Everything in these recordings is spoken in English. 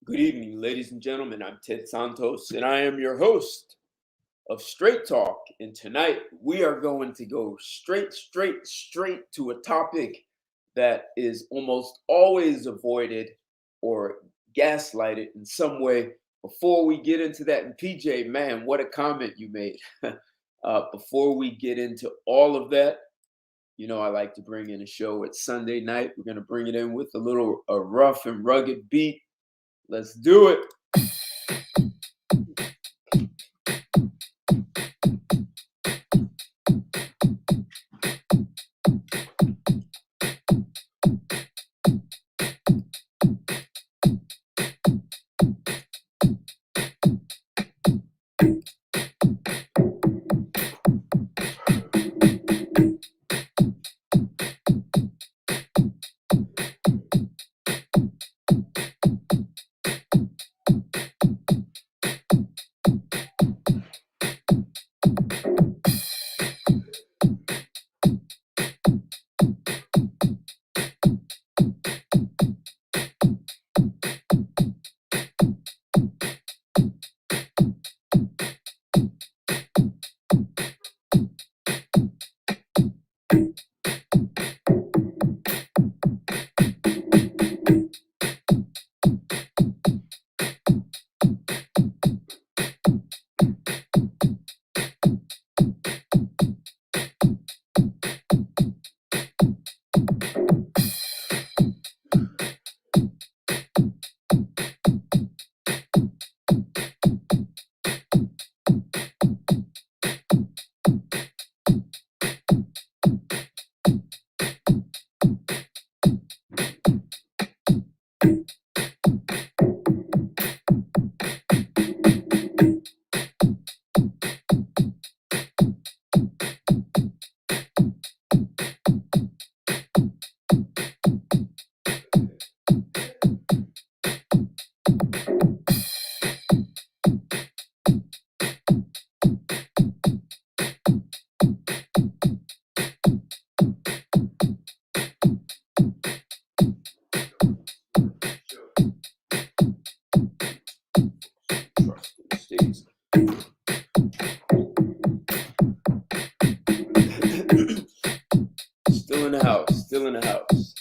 Good evening, ladies and gentlemen. I'm Ted Santos, and I am your host of Straight Talk. And tonight we are going to go straight to a topic that is almost always avoided or gaslighted in some way. Before we get into that, and PJ, man, what a comment you made. Before we get into all of that, I like to bring in a show at Sunday night. We're going to bring it in with a rough and rugged beat. Let's do it. Still in the house, still in the house.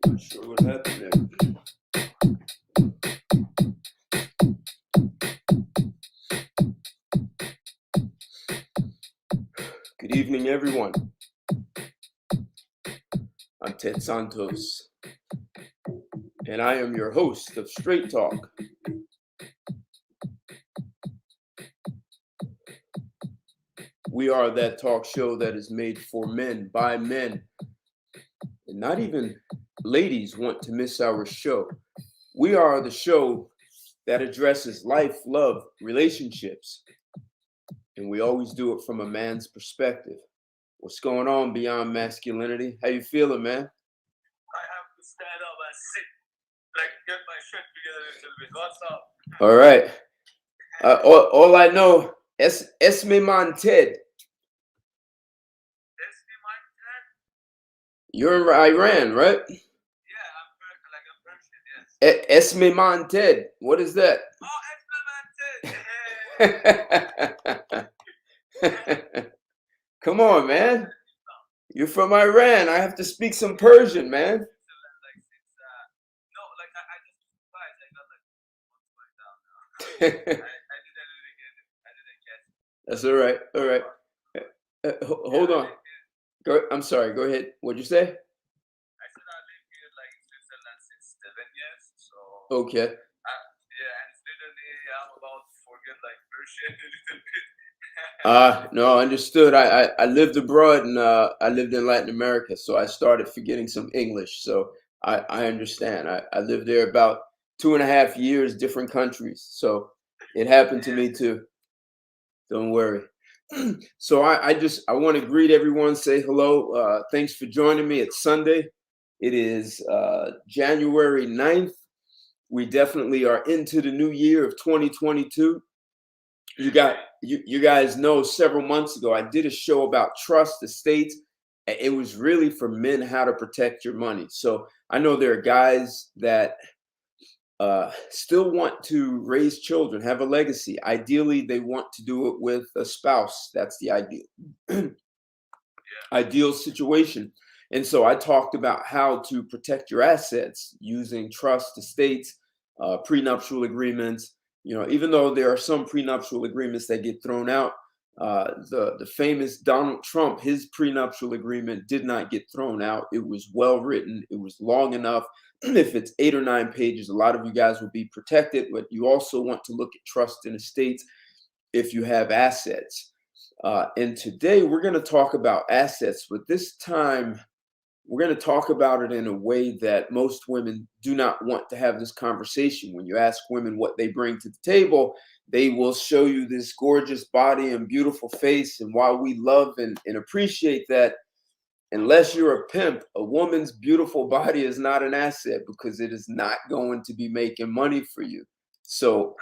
Not sure what happened there. Good evening, everyone. I'm Ted Santos, and I am your host of Straight Talk. We are that talk show that is made for men, by men, and not even ladies want to miss our show. We are the show that addresses life, love, relationships, and we always do it from a man's perspective. What's going on beyond masculinity? How you feeling, man? I have to stand up and sit, like get my shit together a little bit. What's up? All right. All I know, es mi man Ted. Es mi man You're in Iran, right? Yeah, I'm Persian, yes. Esme Monted. What is that? Oh, excellent! Come on, man. You're from Iran. I have to speak some Persian, man. Excellent, like since no, like I just surprised. I got like what's going down now. I didn't really get it. I didn't catch it. That's all right. All right. Yeah, Hold I on. live here. I'm sorry. Go ahead. What'd you say? I said I live here like in Switzerland since 7 years. So Okay. yeah, and it's literally I'm about to forget like Persian a little bit. No, understood. I lived abroad and I lived in Latin America, so I started forgetting some English. So I understand. I lived there about 2.5 years, different countries. So it happened to Yeah, me too. Don't worry. So I want to greet everyone, say hello. Thanks for joining me. It's Sunday. It is January 9th. We definitely are into the new year of 2022. You guys know several months ago I did a show about trust estates. It was really for men how to protect your money. So I know there are guys that still want to raise children, have a legacy. Ideally, they want to do it with a spouse. That's the ideal yeah, ideal situation. And so I talked about how to protect your assets using trust estates, prenuptial agreements. You know, even though there are some prenuptial agreements that get thrown out, the famous Donald Trump, his prenuptial agreement did not get thrown out. It was well written. It was long enough. If it's 8 or 9 pages, a lot of you guys will be protected. But you also want to look at trust and estates if you have assets. And today we're going to talk about assets, but this time we're going to talk about it in a way that most women do not want to have this conversation. When you ask women what they bring to the table, they will show you this gorgeous body and beautiful face. And while we love and appreciate that, unless you're a pimp, a woman's beautiful body is not an asset because it is not going to be making money for you. So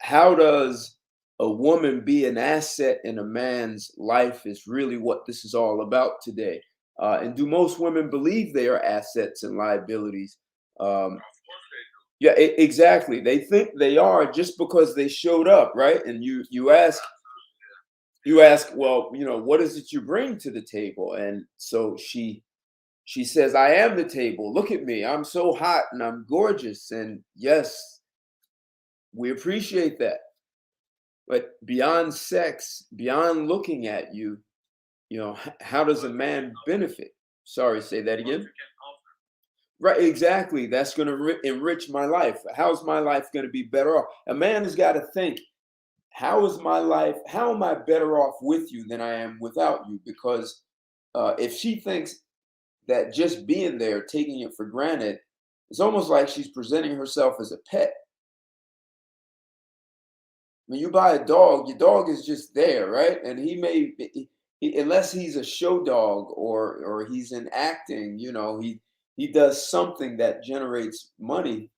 how does a woman be an asset in a man's life is really what this is all about today. And do most women believe they are assets and liabilities? Um, of course they do. yeah, exactly. They think they are just because they showed up, right? And you ask, well, you know, what is it you bring to the table? And so she says, I am the table. Look at me. I'm so hot and I'm gorgeous. And yes, we appreciate that. But beyond sex, beyond looking at you, how does a What we can man offer, benefit? Sorry, say that what again. we can offer. Right, exactly. That's going to enrich my life. How's my life going to be better off? A man has got to think, how is my life? How am I better off with you than I am without you? Because if she thinks that just being there, taking it for granted, it's almost like she's presenting herself as a pet. When you buy a dog, your dog is just there, right? And unless he's a show dog or he's in acting, he does something that generates money.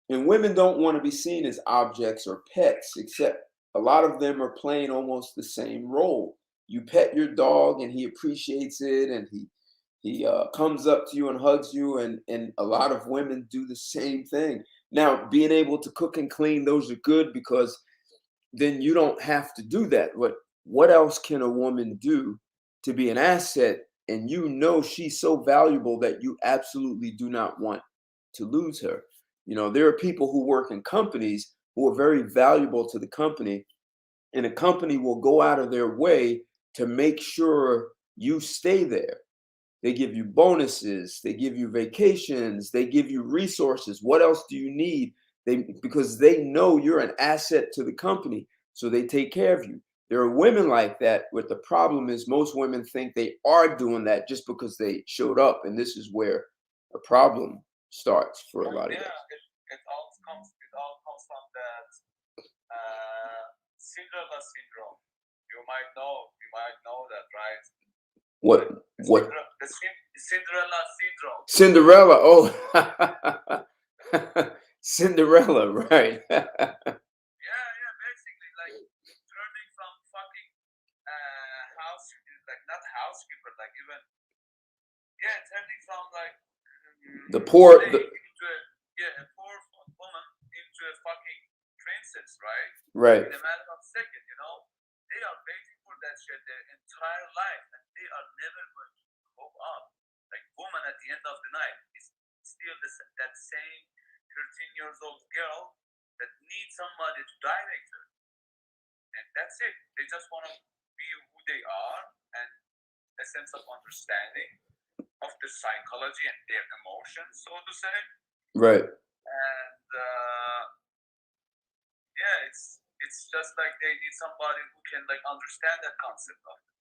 And women don't want to be seen as objects or pets, except a lot of them are playing almost the same role. You pet your dog and he appreciates it, and he comes up to you and hugs you, and a lot of women do the same thing. Now, being able to cook and clean, those are good because then you don't have to do that. What else can a woman do to be an asset? And she's so valuable that you absolutely do not want to lose her. There are people who work in companies who are very valuable to the company, and a company will go out of their way to make sure you stay there. They give you bonuses, they give you vacations, they give you resources. What else do you need? Because they know you're an asset to the company, so they take care of you. There are women like that, but the problem is most women think they are doing that just because they showed up, and this is where a problem starts for a lot of Yeah, guys. it all comes from that Cinderella syndrome. You might know that, right? What The what Cinderella syndrome. Cinderella? Oh, Cinderella, right? Yeah, yeah, basically like turning from fucking house, like not housekeeper, like even yeah, turning from like the poor, slave into a poor woman into a fucking princess, right? right, In a matter of seconds, you know, they are waiting for that shit their entire life, and they are never going to cope up. Like woman at the end of the night is still that same 13 years old girl that needs somebody to direct her, and that's it. They just want to be who they are and a sense of understanding of the psychology and their emotions, so to say. right, And yeah, it's just like they need somebody who can like understand that concept of it.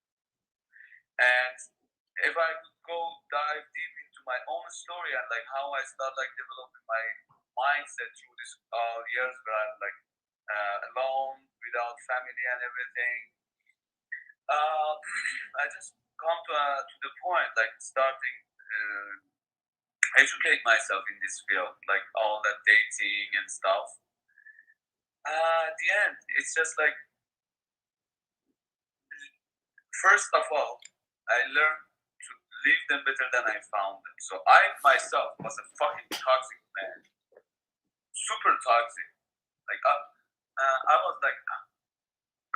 And if I could go dive deep into my own story and like how I start like developing my mindset through this years where I'm like alone without family and everything, I just come to the point like starting educate myself in this field, like all that dating and stuff. At the end, it's just like first of all, I learned to leave them better than I found them. So I myself was a fucking toxic man, super toxic. Like I was like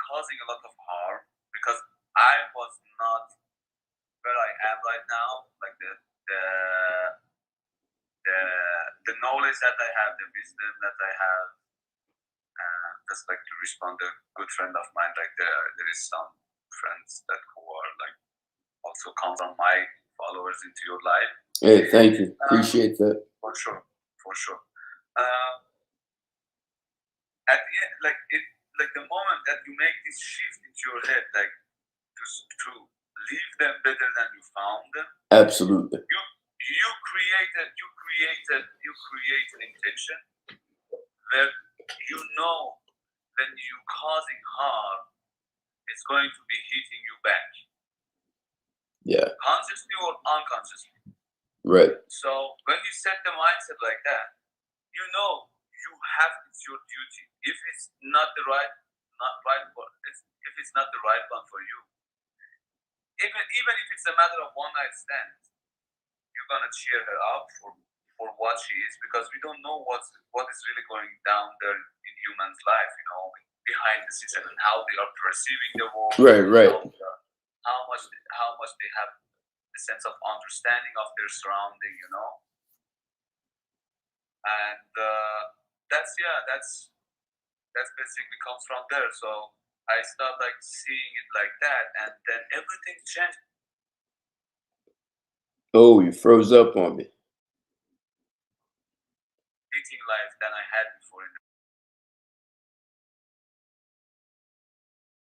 causing a lot of harm because I was not where I am right now. Like the the knowledge that I have, the wisdom that I have. Just like to respond to a good friend of mine, like there is some friends that who are like also come from my followers into your life. hey, thank you, appreciate that. For sure, for sure. At the end, like the moment that you make this shift into your head, like to leave them better than you found them. Absolutely. You create an intention where you know when you causing harm, it's going to be hitting you back. Yeah. Consciously or unconsciously. Right. So when you set the mindset like that, you know you have it's your duty. If it's not the right one, if it's not the right one for you, even if it's a matter of one night stand, you're gonna cheer her up for what she is, because we don't know what is really going down there in human's life, you know, behind the scenes, and how they are perceiving the world. Right. How much they have a sense of understanding of their surrounding, you know. And that's basically comes from there. So I start like seeing it like that, and then everything changed. Oh, you froze up on me. Dating life than I had before.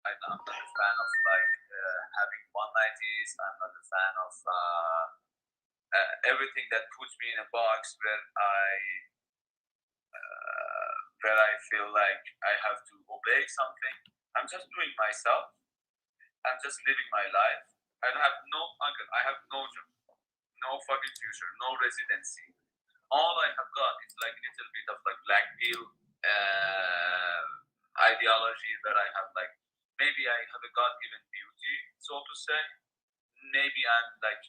I'm not a fan of like having one nighties. I'm not a fan of everything that puts me in a box where I feel like I have to obey something. I'm just doing myself. I'm just living my life. I have no job, no fucking future, no residency. All I have got is like a little bit of like black pill ideology, where I have like maybe I have a God-given beauty, so to say. Maybe I'm like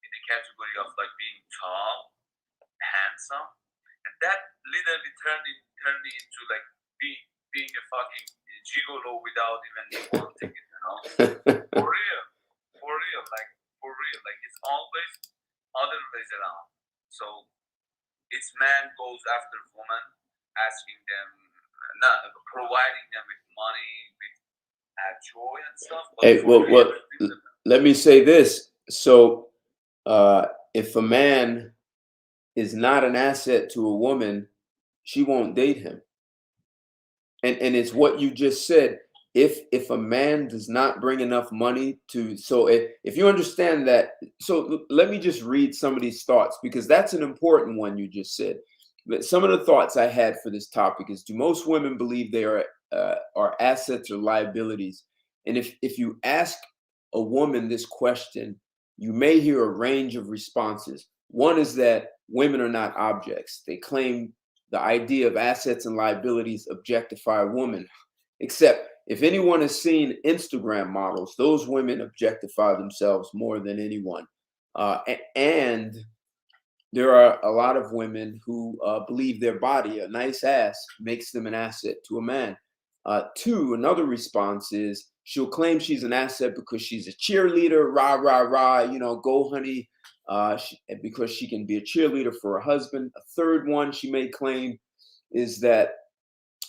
in the category of like being tall, handsome, and that literally turned me into like being a fucking gigolo without even wanting it, you know. For real, like it's always other ways around. So it's man goes after woman, asking them, not providing them with money, with joy and stuff. But Hey, well, let me say this. So, if a man is not an asset to a woman, she won't date him. And it's what you just said. If a man does not bring enough money to, so if you understand that, so let me just read some of these thoughts, because that's an important one you just said. But some of the thoughts I had for this topic is: do most women believe they are assets or liabilities? And if you ask a woman this question, you may hear a range of responses. One is that women are not objects. They claim the idea of assets and liabilities objectify women. Except if anyone has seen Instagram models, those women objectify themselves more than anyone. And there are a lot of women who believe their body, a nice ass, makes them an asset to a man. Two, another response is she'll claim she's an asset because she's a cheerleader, rah, rah, rah, go, honey, because she can be a cheerleader for her husband. A third one she may claim is that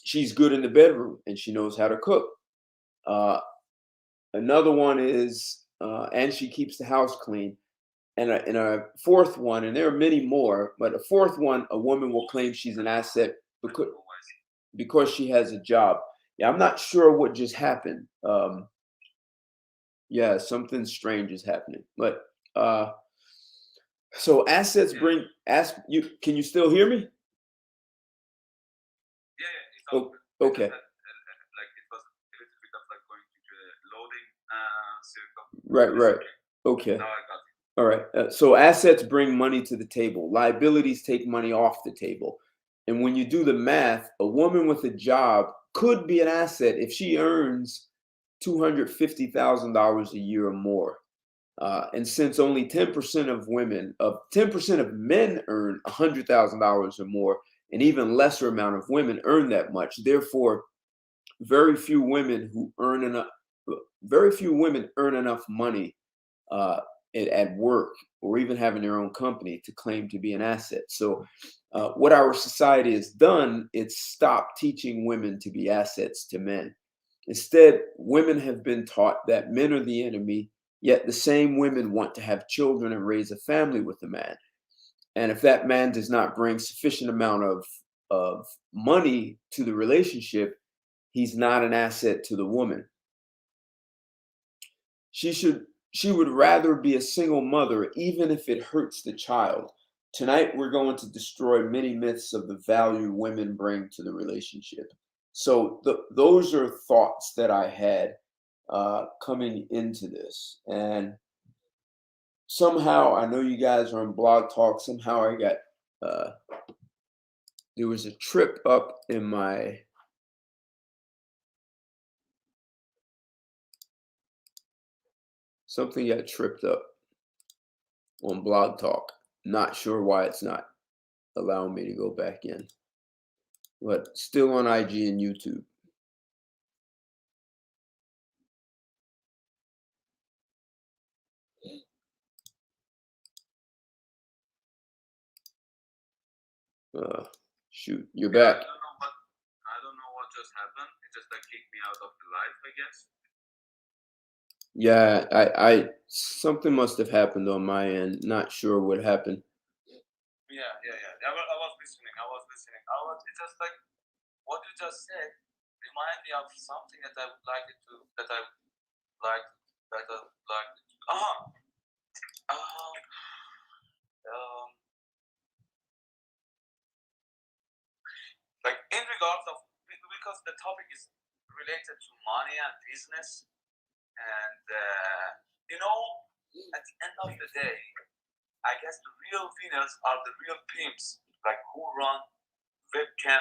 she's good in the bedroom and she knows how to cook. Another one is, and she keeps the house clean. And a fourth one, and there are many more, but a fourth one, a woman will claim she's an asset because she has a job. Yeah, I'm not sure what just happened. Yeah, something strange is happening. But so assets bring ask you. Can you still hear me? Yeah, it's Oh, all okay. like it was a little bit of like going to the loading circle. Right, It's right. okay. Okay. Now I got it. All right. So assets bring money to the table. Liabilities take money off the table. And when you do the math, a woman with a job could be an asset if she earns $250,000 a year or more. And since only 10% of 10% of men earn $100,000 or more, an even lesser amount of women earn that much. Therefore, very few women who earn enough, very few women earn enough money uh, at work or even having their own company to claim to be an asset. So, what our society has done, it's stopped teaching women to be assets to men. Instead, women have been taught that men are the enemy, yet the same women want to have children and raise a family with a man. And if that man does not bring sufficient amount of money to the relationship, he's not an asset to the woman. She should she would rather be a single mother even if it hurts the child. Tonight we're going to destroy many myths of the value women bring to the relationship. So those are thoughts that I had coming into this, and somehow I know you guys are on Blog Talk. Somehow I got uh, there was a trip up in my something got tripped up on Blog Talk. Not sure why it's not allowing me to go back in, but still on IG and YouTube. Shoot, you're Yeah, back. I don't know what just happened. It just like kicked me out of the live, I guess. Yeah, I something must have happened on my end. Not sure what happened. Yeah. I was listening. It's just like what you just said remind me of something that I would like it to that I like that I like. Um, um, like in regards of because the topic is related to money and business, and you know, at the end of the day, I guess the real winners are the real pimps, like who run webcam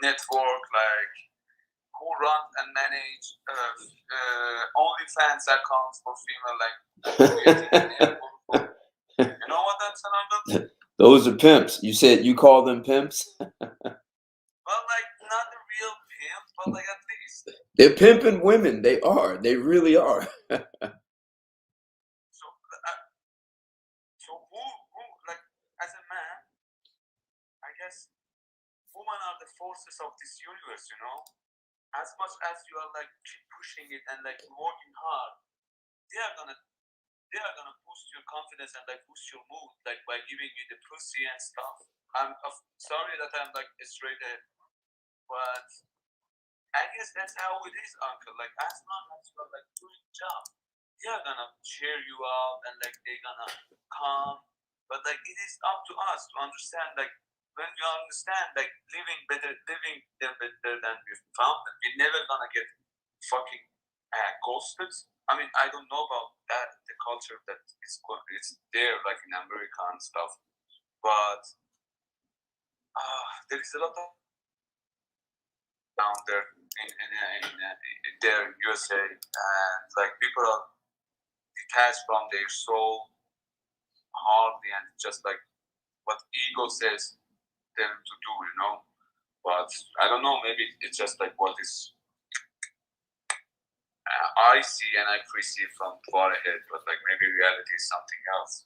network, like who run and manage OnlyFans accounts for female, like you know what that's about? Those are pimps. You said you call them pimps? Well, like not the real pimp, but like at least. They're pimping women. They are. They really are. So who like as a man, I guess women are the forces of this universe, you know. As much as you are like keep pushing it and like working hard, they are gonna boost your confidence and like boost your mood, like by giving you the pussy and stuff. I'm sorry that I'm like straight ahead, but I guess that's how it is, uncle. Like as long as you are like doing the job, they are gonna cheer you out and like they're gonna come. But like it is up to us to understand, like when you understand, like living them better than we found them, we're never gonna get fucking ghosted. I mean, I don't know about that, the culture that is there, like in America and stuff. But there is a lot of down there in there in USA, and like people are detach from their soul hardly, and just like what ego says them to do, you know. But I don't know, maybe it's just like what is I see and I perceive from far ahead, but like maybe reality is something else.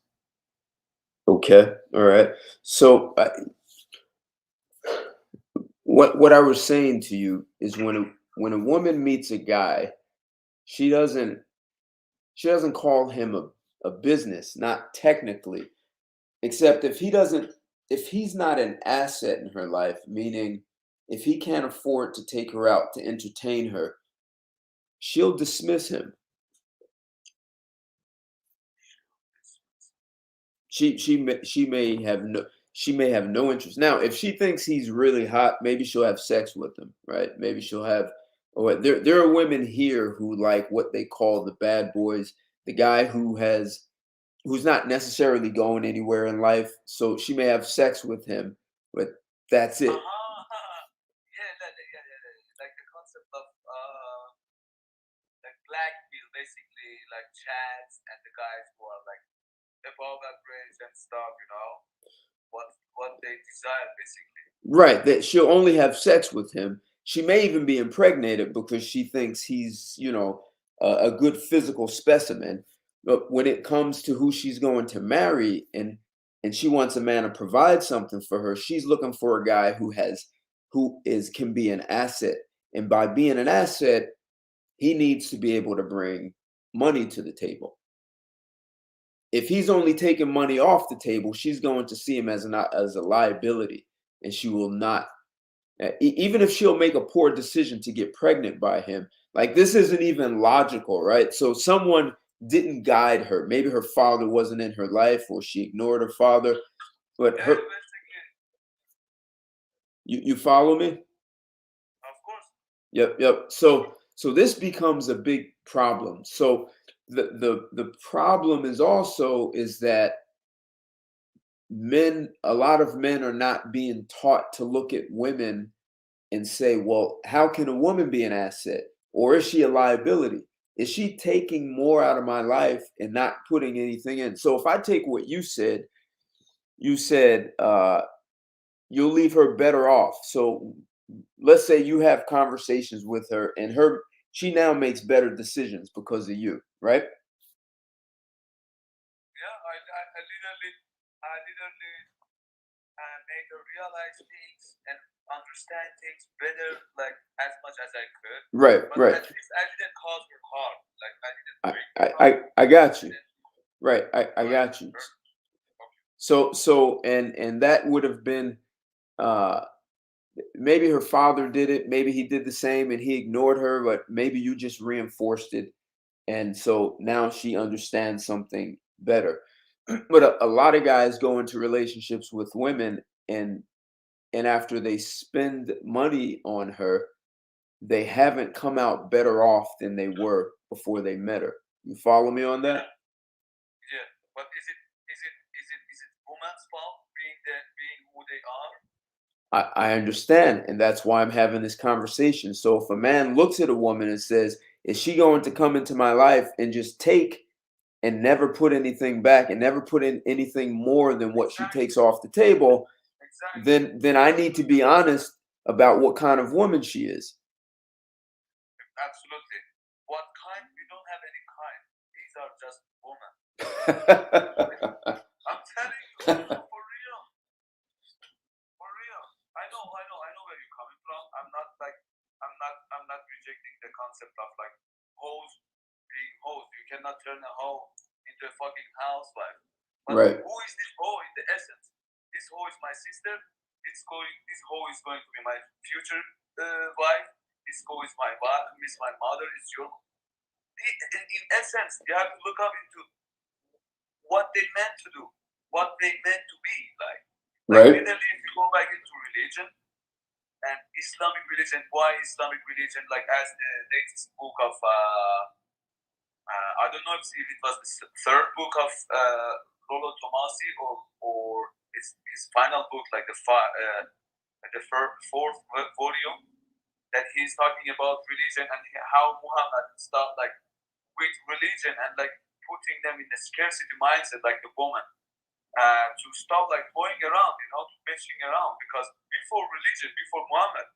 Okay, all right. So what I was saying to you is when a woman meets a guy, she doesn't she doesn't call him a business, not technically, except if he's not an asset in her life, meaning if he can't afford to take her out to entertain her, she'll dismiss him. She may have no interest. Now, if she thinks he's really hot, maybe she'll have sex with him, right? Maybe she'll have or there are women here who like what they call the bad boys, the guy who's not necessarily going anywhere in life. So she may have sex with him, but that's it. Yeah, like the concept of like blackmail, basically like chats and the guys who are like above average and stuff, you know, what they desire basically. Right, that she'll only have sex with him. She may even be impregnated because she thinks he's, a good physical specimen. But when it comes to who she's going to marry and she wants a man to provide something for her, she's looking for a guy who is can be an asset. And by being an asset, he needs to be able to bring money to the table. If he's only taking money off the table, she's going to see him as a liability, and she will not. Even if she'll make a poor decision to get pregnant by him, like this isn't even logical, right? So someone didn't guide her. Maybe her father wasn't in her life, or she ignored her father. But Yeah, her, basically, you follow me? of course. Yep. So this becomes a big problem. So the problem is also is that a lot of men are not being taught to look at women and say, well, how can a woman be an asset? Or is she a liability? Is she taking more out of my life and not putting anything in? So if I take what you said you'll leave her better off. So let's say you have conversations with her and she now makes better decisions because of you, right? Yeah, I literally made her realize things and understand things better, like as much as I could. Right, But right. at least I didn't cause her harm. Like I didn't I break I her heart. I got you. Right. I Right. got you. So and that would have been uh maybe her father did it, maybe he did the same and he ignored her, but maybe you just reinforced it. And so now she understands something better. But a lot of guys go into relationships with women and after they spend money on her, they haven't come out better off than they were before they met her. You follow me on that? Yeah, but is it woman's fault being who they are? I understand, and that's why I'm having this conversation. So if a man looks at a woman and says, "Is she going to come into my life and just take and never put anything back and never put in anything more than what she takes Exactly. off the table," Exactly. then I need to be honest about what kind of woman she is. Absolutely. What kind? We don't have any kind. These are just women. I'm telling you, for real. For real. I know where you're coming from. I'm not rejecting the concept of like hoes being hoes. You cannot turn a hoe into a fucking housewife. But Right. who is this hoe in the essence? This hoe is my sister. This hoe is going to be my future wife. This hoe is my wife. Miss my mother is your. In essence, you have to look up into what they meant to do, what they meant to be like. Like Right. literally, if you go back into religion and Islamic religion, why Islamic religion? Like as the latest book of, I don't know if it was the third book of Rollo Tomasi or his final book, like the fourth volume, that he's talking about religion and how Muhammad started like with religion and like putting them in a scarcity mindset like the woman, to stop like going around, to bitching around. Because before religion, before Muhammad,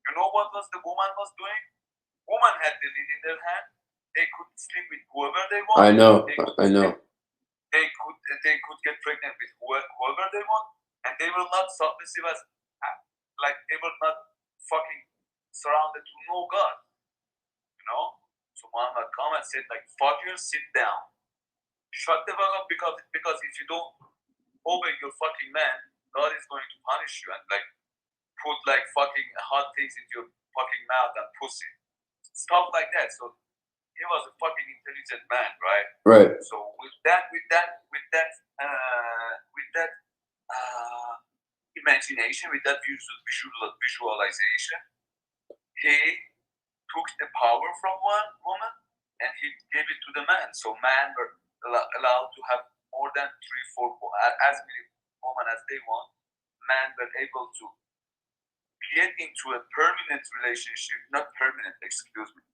you know what was the woman was doing? Woman had the lead in their hand. They could sleep with whoever they want. I know. They could get pregnant with whoever they want, and they were not submissive as like they were not fucking surrounded to no God. So Muhammad come and said like, fuck you, sit down, shut the fuck up, because if you don't obey your fucking man, God is going to punish you and like put like fucking hot things into your fucking mouth and pussy, stuff like that. So he was a fucking intelligent man, right? Right. So with that imagination, with that visualization, he took the power from one woman and he gave it to the man. So man were allowed to have more than 3, 4, as many women as they want. Man were able to get into a permanent relationship, not permanent, excuse me.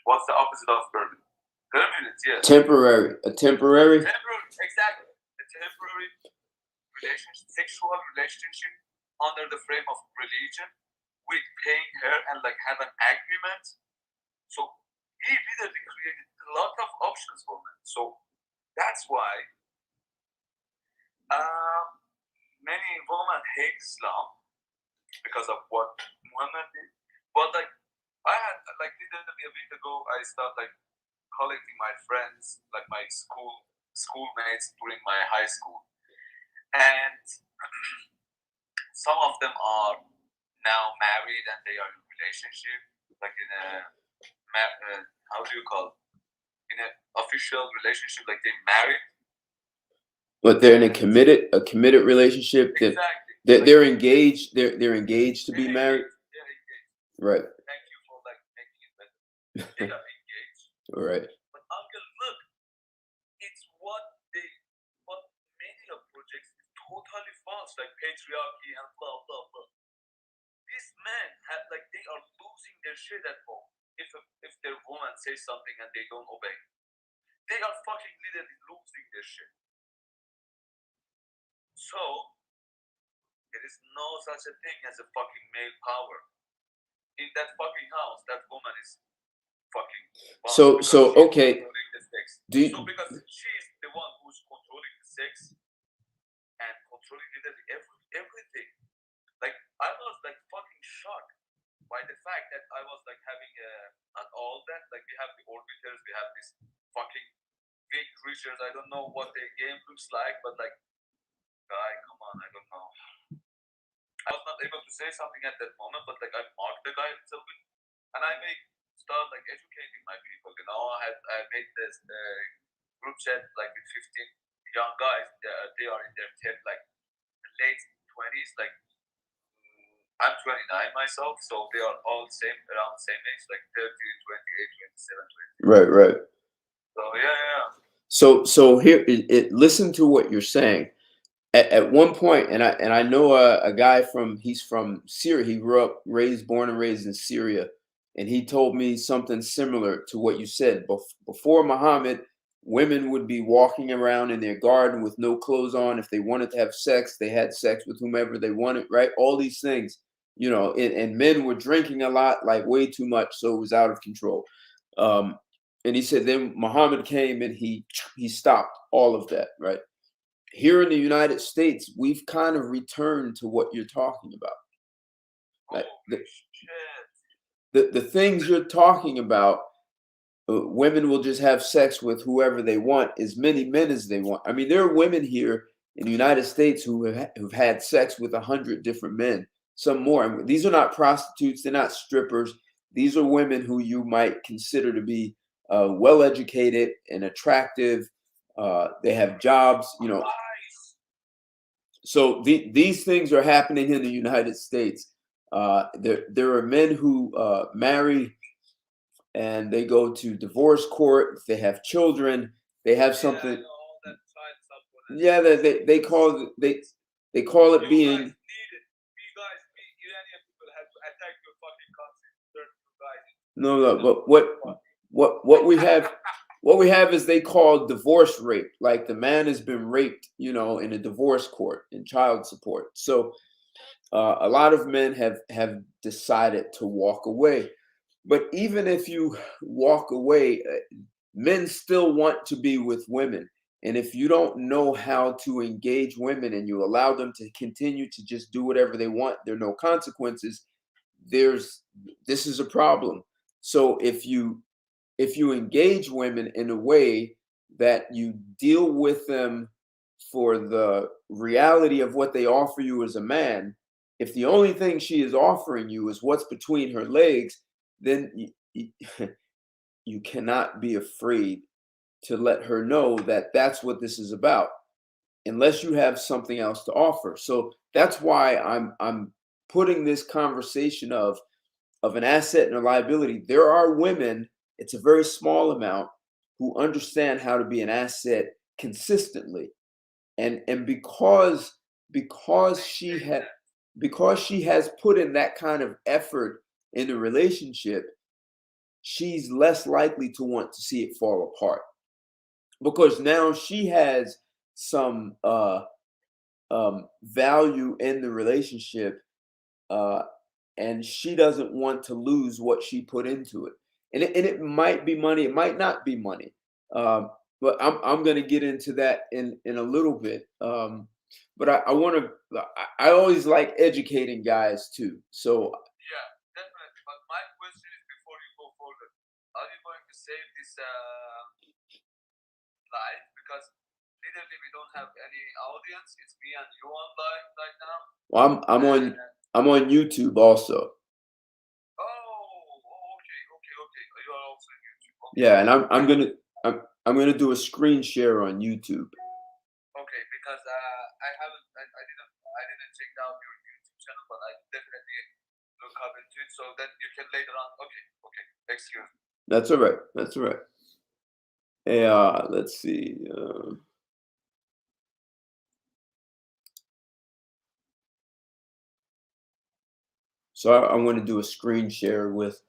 What's the opposite of permanent? Permanent, yes. Temporary. A temporary? Temporary, exactly. A temporary relationship, sexual relationship under the frame of religion, with paying her and like have an agreement. So he literally created a lot of options for men. So that's why many women hate Islam because of what Muhammad did. But like I had like literally a week ago, I started like collecting my friends, like my schoolmates during my high school, and some of them are now married and they are in a relationship, like in a how do you call it? In an official relationship, like they married. But they're in a committed relationship. Exactly. They're engaged. They're engaged to be married. They're engaged. Right. Thank you for like making it better. They are engaged. Right. But uncle, look, it's what many of projects is totally false, like patriarchy and blah blah blah. These men have like they are losing their shit at home. If their woman says something and they don't obey, they are fucking literally losing their shit. So there is no such a thing as a fucking male power. In that fucking house, that woman is fucking boss. So okay. So because she's the one who's controlling the sex and controlling literally everything. Like I was like fucking shocked by the fact that I was like having not all that, like we have the orbiters, we have these fucking big creatures. I don't know what their game looks like, but like, guy, come on, I don't know. I was not able to say something at that moment, but like I mocked the guy a little bit, and I start like educating my people. I made this group chat like with 15 young guys. They are in their like late 20s, like. I'm 29 myself, so they are all around the same age, like 30, 28, 27, 20. Right. So yeah. So here, listen to what you're saying. At one point, and I know a guy he's from Syria. He born and raised in Syria, and he told me something similar to what you said. Before Muhammad, women would be walking around in their garden with no clothes on. If they wanted to have sex, they had sex with whomever they wanted, right? All these things, and men were drinking a lot, like way too much, so it was out of control. And he said then Muhammad came and he stopped all of that, right? Here in the United States, we've kind of returned to what you're talking about. Like the things you're talking about, women will just have sex with whoever they want, as many men as they want. I mean, there are women here in the United States who've had sex with 100 different men, some more. I mean, these are not prostitutes. They're not strippers. These are women who you might consider to be well-educated and attractive. They have jobs, So these things are happening in the United States. There are men who marry and they go to divorce court. They have children. They have something. Yeah, they call it being. No, but what we have what we have is they call divorce rape. Like the man has been raped, in a divorce court in child support. So a lot of men have decided to walk away. But even if you walk away, men still want to be with women. And if you don't know how to engage women and you allow them to continue to just do whatever they want, there are no consequences. There's this is a problem. So if you engage women in a way that you deal with them for the reality of what they offer you as a man, if the only thing she is offering you is what's between her legs, then you cannot be afraid to let her know that that's what this is about, unless you have something else to offer. So that's why I'm putting this conversation of an asset and a liability. There are women, it's a very small amount, who understand how to be an asset consistently. And because she had because she has put in that kind of effort in the relationship, she's less likely to want to see it fall apart, because now she has some value in the relationship, uh, and she doesn't want to lose what she put into it. And it might be money, it might not be money. Um, but I'm going to get into that in a little bit. But I want to. I always like educating guys too. So Yeah, definitely. But my question is, before you go further, are you going to save this live? Because literally we don't have any audience. It's me and you on live right now. well, I'm on YouTube also. Oh, okay, okay, okay. You are also on YouTube. Okay, Yeah, and okay. I'm gonna do a screen share on YouTube. Okay, because I didn't check out your YouTube channel, but I definitely look up into it so that you can later on. Okay, okay. Excuse me. That's all right. That's all right. Let's see. So I want to do a screen share with.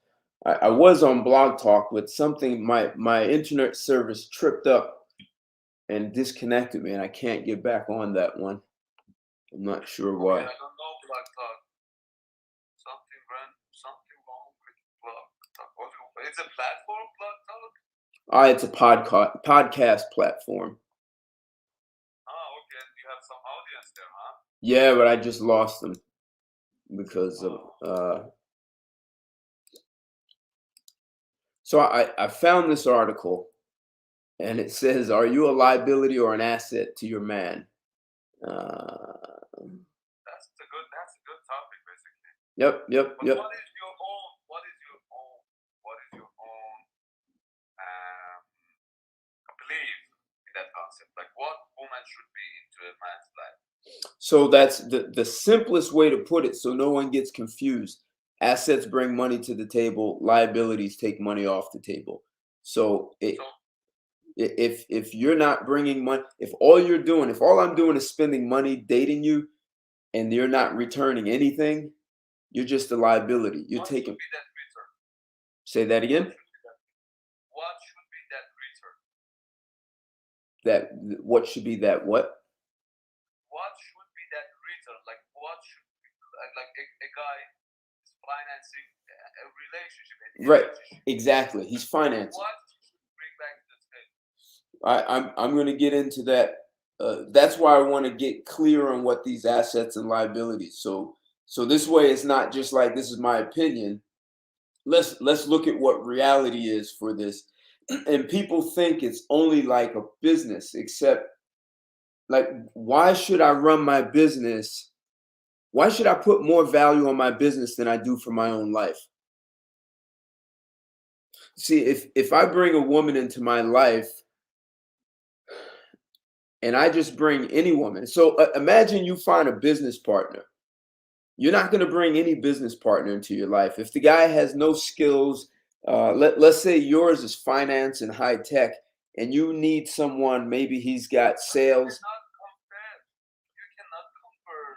I was on Blog Talk, but something my internet service tripped up and disconnected me, and I can't get back on that one. I'm not sure Okay, why. I don't know Black Talk. Something wrong with Black Talk. It's a platform, Black Talk. It's a podcast platform. Okay. And you have some audience there, huh? Yeah, but I just lost them because of. So I found this article, and it says, "Are you a liability or an asset to your man?" That's a good topic, basically. Yep. But what is your own belief in that concept? Like, what woman should be into a man's life? So that's the simplest way to put it, so no one gets confused. Assets bring money to the table, liabilities take money off the table. So So if you're not bringing money, if all I'm doing is spending money dating you, and you're not returning anything, you're just a liability. You're what taking. should be that return? Say that again. What should be that return? That what should be that what? What should be that return? Like, what should be, like a guy is financing a relationship, any Right. relationship. Exactly. He's financing. What should bring back to the table? I'm going to get into that. That's why I want to get clear on what these assets and liabilities. So this way, it's not just like this is my opinion. Let's look at what reality is for this. And people think it's only like a business, except like, why should I run my business? Why should I put more value on my business than I do for my own life? See, if I bring a woman into my life, and I just bring any woman. So imagine you find a business partner. You're not going to bring any business partner into your life. If the guy has no skills, let's say yours is finance and high tech, and you need someone, maybe he's got sales. You cannot compare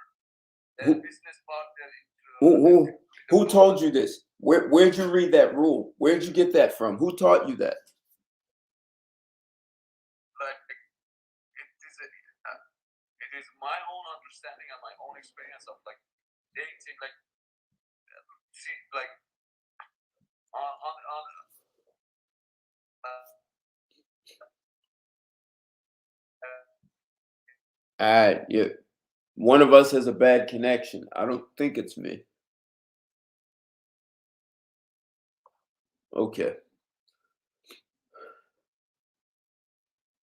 a Who, business partner who told you this? Where'd you read that rule? Where'd you get that from? Who taught you that? myself, like dating, like see, like on Yeah, one of us has a bad connection. I don't think it's me. Okay.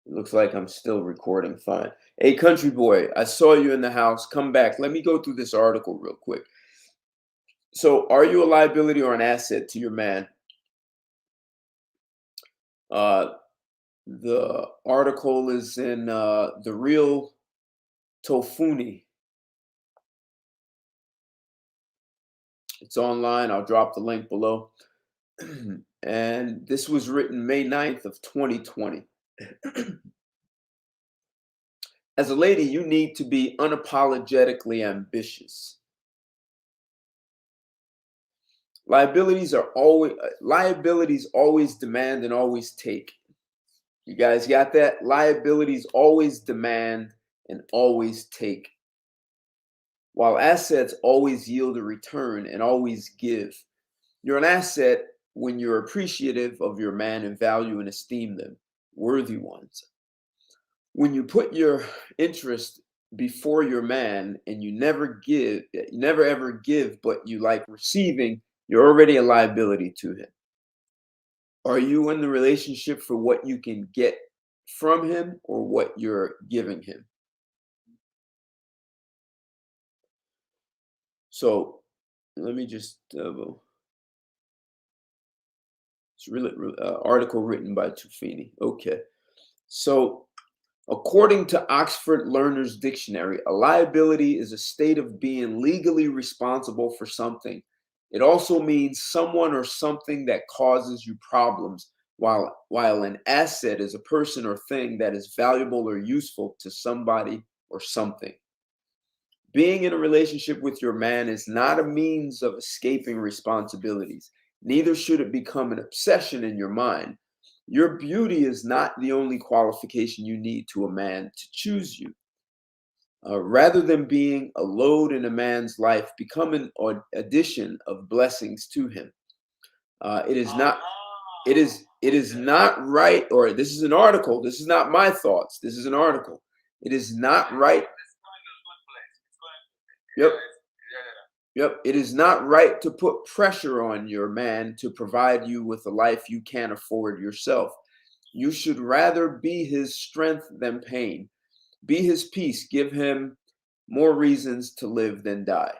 It looks like I'm still recording fine. Hey, country boy, I saw you in the house. Come back. Let me go through this article real quick. So, are you a liability or an asset to your man? Uh, the article is in The Real Tofuni. It's online. I'll drop the link below. And this was written May 9th of 2020. As a lady, you need to be unapologetically ambitious. Liabilities always demand and always take. You guys got that? Liabilities always demand and always take, while assets always yield a return and always give. You're an asset when you're appreciative of your man and value and esteem them, worthy ones. When you put your interest before your man and you never ever give, but you like receiving, you're already a liability to him. Are you in the relationship for what you can get from him or what you're giving him? So let me just, it's really, article written by Tufini. Okay. So according to Oxford Learner's Dictionary, a liability is a state of being legally responsible for something. It also means someone or something that causes you problems, while an asset is a person or thing that is valuable or useful to somebody or something. Being in a relationship with your man is not a means of escaping responsibilities. Neither should it become an obsession in your mind. Your beauty is not the only qualification you need to a man to choose you. Rather than being a load in a man's life, become an addition of blessings to him. It is not. It is okay. not right. Or this is an article. This is not my thoughts. This is an article. It is not right. It's going to a good place. It's going. Yep. Yeah. Yep. It is not right to put pressure on your man to provide you with a life you can't afford yourself. You should rather be his strength than pain. Be his peace. Give him more reasons to live than die.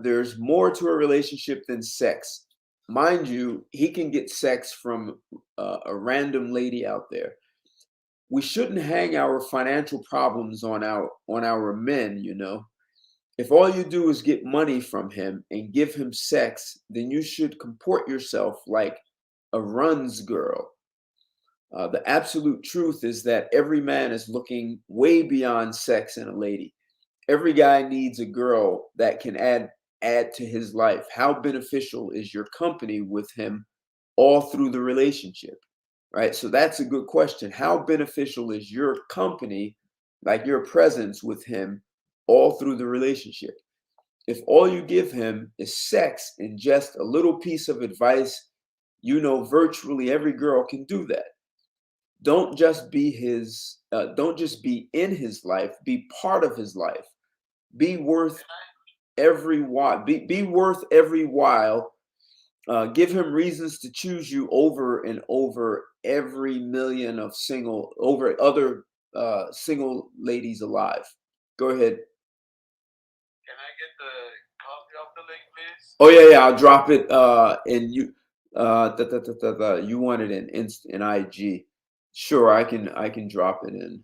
There's more to a relationship than sex. Mind you, he can get sex from a random lady out there. We shouldn't hang our financial problems on our men, you know. If all you do is get money from him and give him sex, then you should comport yourself like a runs girl. The absolute truth is that every man is looking way beyond sex and a lady. Every guy needs a girl that can add to his life. How beneficial is your company with him all through the relationship? Right? So that's a good question. How beneficial is your company, like your presence with him all through the relationship? If all you give him is sex and just a little piece of advice, you know virtually every girl can do that. Don't just be in his life, be part of his life. Be worth every while. Be worth every while. Give him reasons to choose you over and over every million of over other single ladies alive. Go ahead. Can I get the copy of the link, please? Oh yeah, I'll drop it. And you, you want it in IG? Sure, I can drop it in. Thank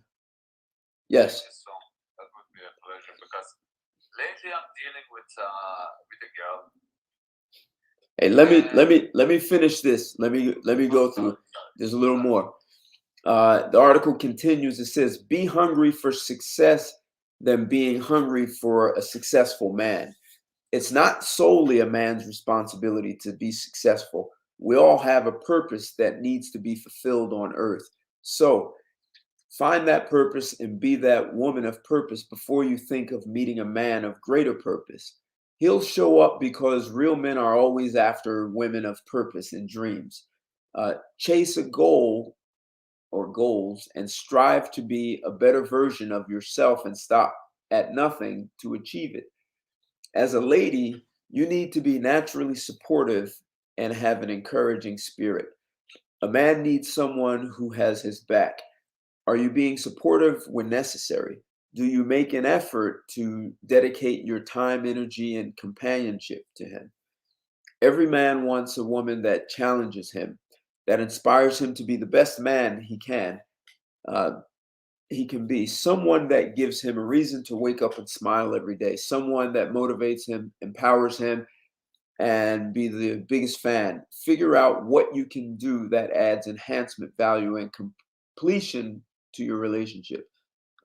Yes. you so much. That would be a pleasure because lately I'm dealing with a girl. Hey, let me finish this. Let me go through. There's a little more. The article continues. It says, "Be hungry for success than being hungry for a successful man. It's not solely a man's responsibility to be successful. We all have a purpose that needs to be fulfilled on earth. So Find that purpose and be that woman of purpose before you think of meeting a man of greater purpose. He'll show up because real men are always after women of purpose and dreams. Chase a goal or goals and strive to be a better version of yourself and stop at nothing to achieve it. As a lady, you need to be naturally supportive and have an encouraging spirit. A man needs someone who has his back. Are you being supportive when necessary? Do you make an effort to dedicate your time, energy, and companionship to him? Every man wants a woman that challenges him, that inspires him to be the best man uh, he can be, someone that gives him a reason to wake up and smile every day, someone that motivates him, empowers him, and be the biggest fan. Figure out what you can do that adds enhancement, value, and completion to your relationship.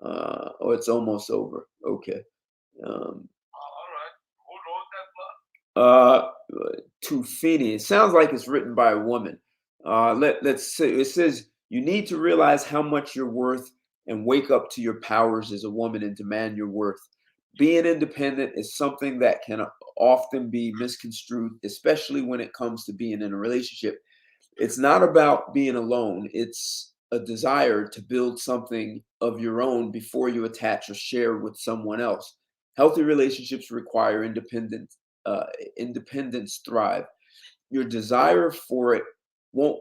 Oh, it's almost over. Okay. Um, All right. Who wrote that book? uh, Tufini. It sounds like it's written by a woman. Let's say it says you need to realize how much you're worth and wake up to your powers as a woman and demand your worth. Being independent is something that can often be misconstrued, especially when it comes to being in a relationship. It's not about being alone. It's a desire to build something of your own before you attach or share with someone else. Healthy relationships require independence. Uh, Independence thrive. Your desire for it won't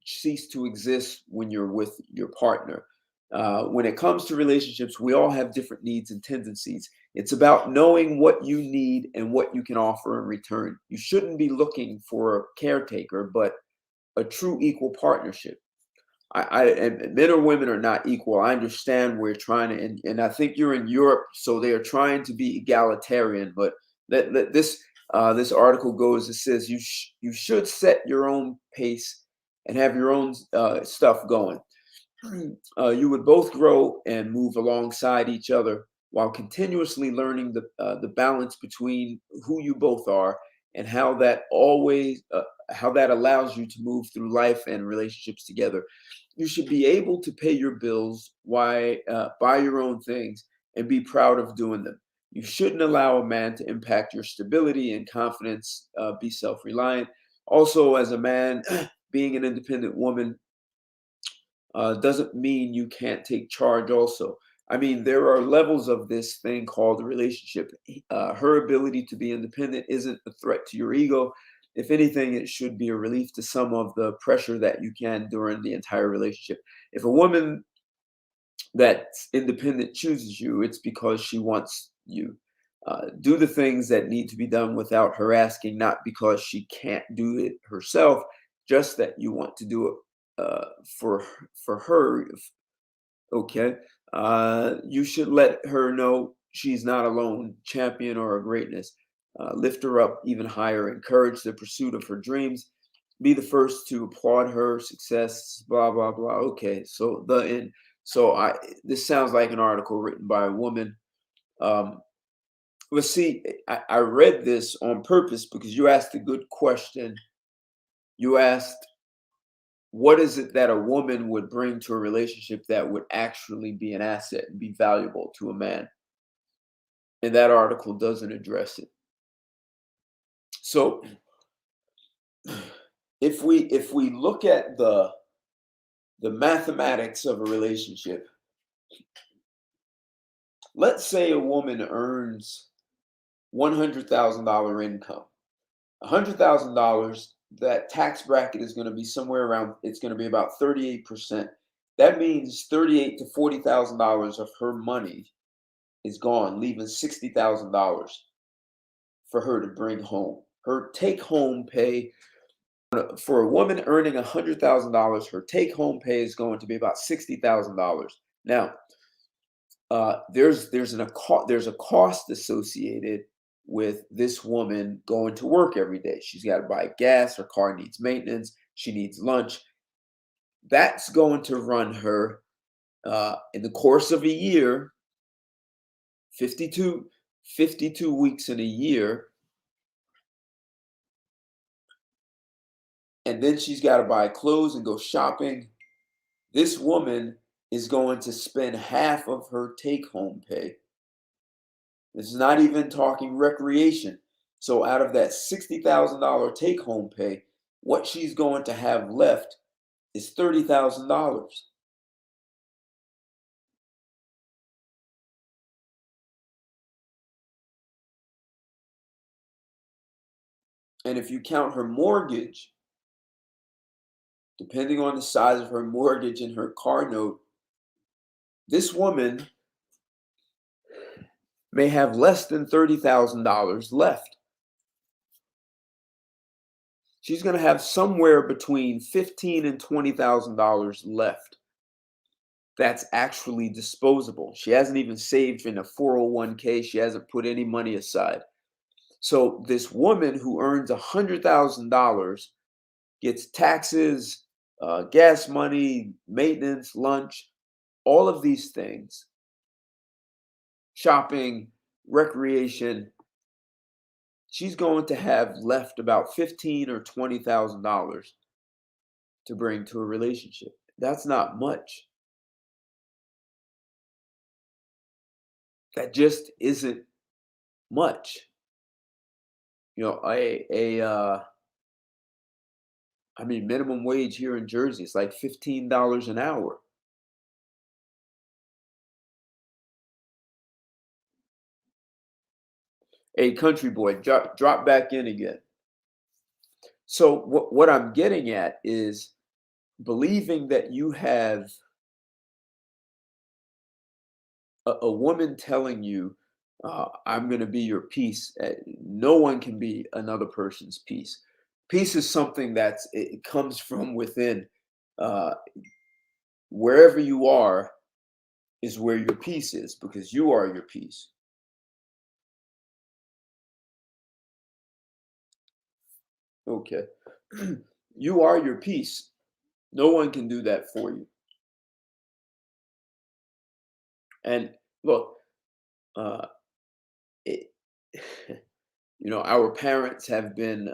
cease to exist when you're with your partner. When it comes to relationships, we all have different needs and tendencies. It's about knowing what you need and what you can offer in return. You shouldn't be looking for a caretaker, but a true equal partnership. And men or women are not equal. I understand we're trying to, and I think you're in Europe, so they are trying to be egalitarian. But this this article goes. It says you should set your own pace and have your own stuff going. You would both grow and move alongside each other while continuously learning the balance between who you both are and how that allows you to move through life and relationships together. You should be able to pay your bills, buy your own things, and be proud of doing them. You shouldn't allow a man to impact your stability and confidence. Be self-reliant. Also, as a man, being an independent woman doesn't mean you can't take charge also. I mean, there are levels of this thing called a relationship. Her ability to be independent isn't a threat to your ego. If anything, it should be a relief to some of the pressure that you can during the entire relationship. If a woman that's independent chooses you, it's because she wants you. Do the things that need to be done without her asking, not because she can't do it herself, just that you want to do it for her. Okay. You should let her know she's not alone, champion or a greatness. Lift her up even higher, encourage the pursuit of her dreams, be the first to applaud her success, blah, blah, blah. Okay. So the end. So this sounds like an article written by a woman. Um, let's see, I read this on purpose because you asked a good question. You asked, what is it that a woman would bring to a relationship that would actually be an asset and be valuable to a man? And that article doesn't address it. So if we look at the mathematics of a relationship, let's say a woman earns $100,000 income. $100,000, that tax bracket is going to be somewhere around, it's going to be about 38%. That means 38 to $40,000 of her money is gone, leaving $60,000 for her to bring home. Her take home pay for a woman earning $100,000, her take home pay is going to be about $60,000. Now, there's a cost associated with this woman going to work every day. She's got to buy gas, her car needs maintenance, she needs lunch. That's going to run her in the course of a year, 52, 52 weeks in a year. And then she's got to buy clothes and go shopping. This woman is going to spend half of her take-home pay. This is not even talking recreation. So out of that $60,000 take-home pay, what she's going to have left is $30,000. And if you count her mortgage, depending on the size of her mortgage and her car note, this woman may have less than $30,000 left. She's going to have somewhere between $15,000 and $20,000 left. That's actually disposable. She hasn't even saved in a 401k. She hasn't put any money aside. So this woman who earns $100,000 gets taxes, gas money, maintenance, lunch, all of these things, shopping, recreation. She's going to have left about $15,000 or $20,000 to bring to a relationship. That's not much. That just isn't much. You know, I mean, minimum wage here in Jersey is like $15 an hour. A country boy, drop back in again. So what I'm getting at is believing that you have a woman telling you, I'm going to be your peace. No one can be another person's peace. Peace is something it comes from within. Uh, Wherever you are is where your peace is, because you are your peace. Okay. You are your peace. No one can do that for you. And look, uh, it, our parents have been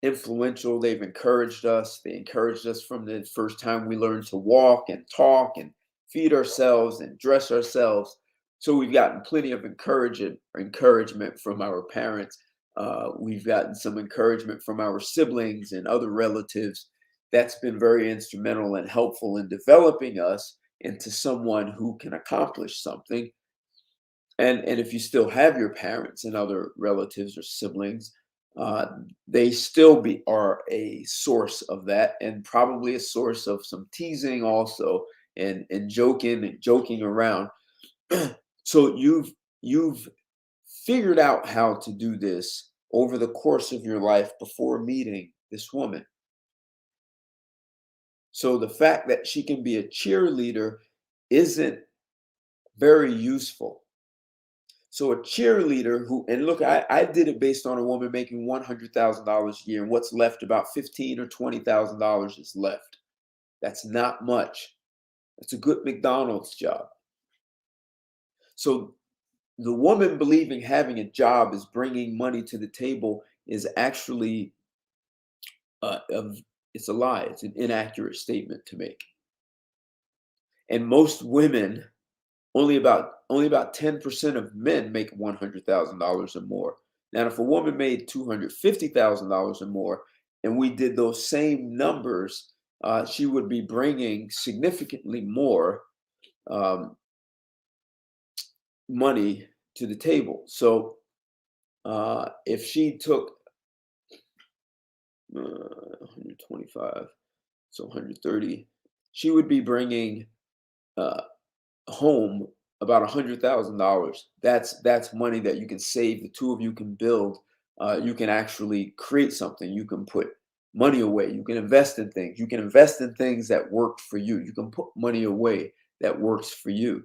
influential. They've encouraged us. They encouraged us from the first time we learned to walk and talk and feed ourselves and dress ourselves. So we've gotten plenty of encouragement from our parents. We've gotten some encouragement from our siblings and other relatives. That's been very instrumental and helpful in developing us into someone who can accomplish something. And if you still have your parents and other relatives or siblings, uh, they still are a source of that, and probably a source of some teasing also, and joking around. So you've figured out how to do this over the course of your life before meeting this woman. So the fact that she can be a cheerleader isn't very useful. So a cheerleader and look, I did it based on a woman making $100,000 a year, and what's left, about $15,000 or $20,000 is left. That's not much. That's a good McDonald's job. So the woman believing having a job is bringing money to the table is actually it's a lie. It's an inaccurate statement to make. And most women, only about 10% of men make $100,000 or more. Now, if a woman made $250,000 or more, and we did those same numbers, she would be bringing significantly more um, money to the table. So, if she took 125, so 130, she would be bringing uh, home about $100,000. That's money that you can save. The two of you can build. You can actually create something. You can put money away. You can invest in things. You can invest in things that work for you. You can put money away that works for you.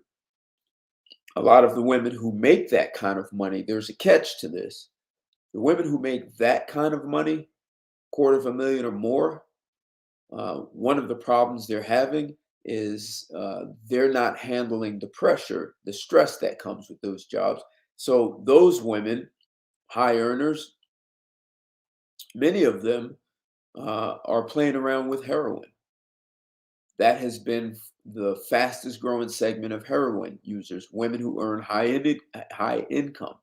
A lot of the women who make that kind of money, there's a catch to this. The women who make that kind of money, $250,000 or more, one of the problems they're having is they're not handling the pressure, the stress that comes with those jobs. So those women, high earners, many of them are playing around with heroin. that has been the fastest growing segment of heroin users, women who earn high income.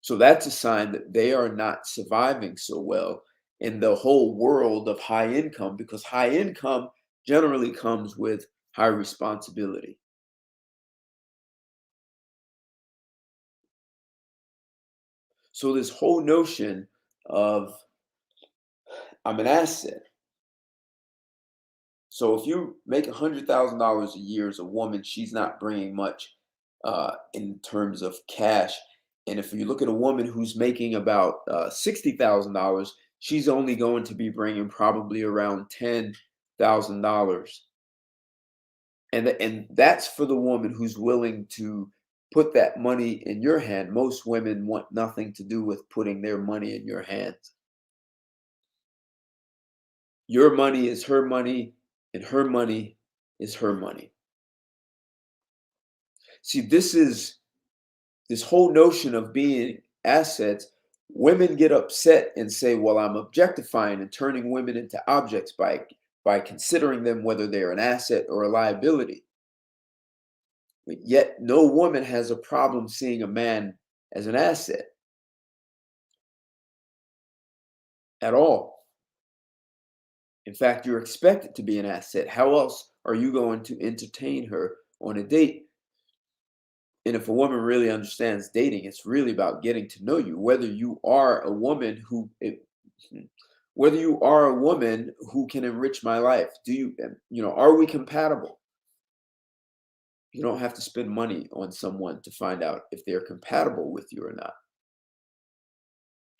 So that's a sign that they are not surviving so well in the whole world of high income, because high income generally comes with high responsibility. So this whole notion of I'm an asset. So if you make $100,000 a year as a woman, she's not bringing much in terms of cash. And if you look at a woman who's making about $60,000, she's only going to be bringing probably around $10,000. And that's for the woman who's willing to put that money in your hand. Most women want nothing to do with putting their money in your hands. Your money is her money, and her money is her money. See, this whole notion of being assets. Women get upset and say, well, I'm objectifying and turning women into objects by considering them whether they're an asset or a liability. But yet no woman has a problem seeing a man as an asset at all. In fact, you're expected to be an asset. How else are you going to entertain her on a date? And if a woman really understands dating, it's really about getting to know you. Whether you are a woman who can enrich my life, are we compatible? You don't have to spend money on someone to find out if they're compatible with you or not.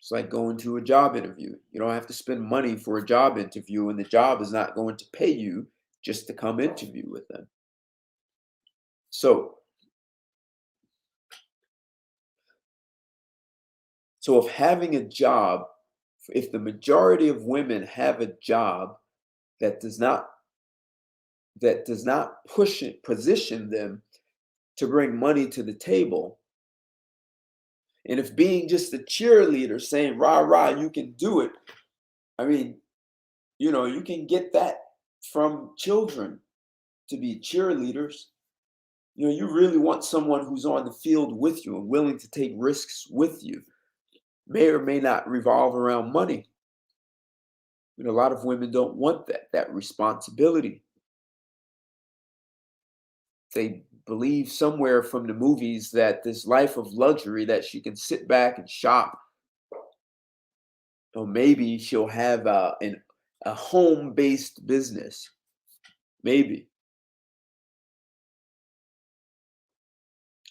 It's like going to a job interview. You don't have to spend money for a job interview, and the job is not going to pay you just to come interview with them. So, if having a job, if the majority of women have a job that does not position them to bring money to the table, and if being just a cheerleader saying rah rah you can do it, I mean, you can get that from children to be cheerleaders. You really want someone who's on the field with you and willing to take risks with you. May or may not revolve around money. A lot of women don't want that responsibility. They believe somewhere from the movies that this life of luxury, that she can sit back and shop, or maybe she'll have a home-based business. Maybe.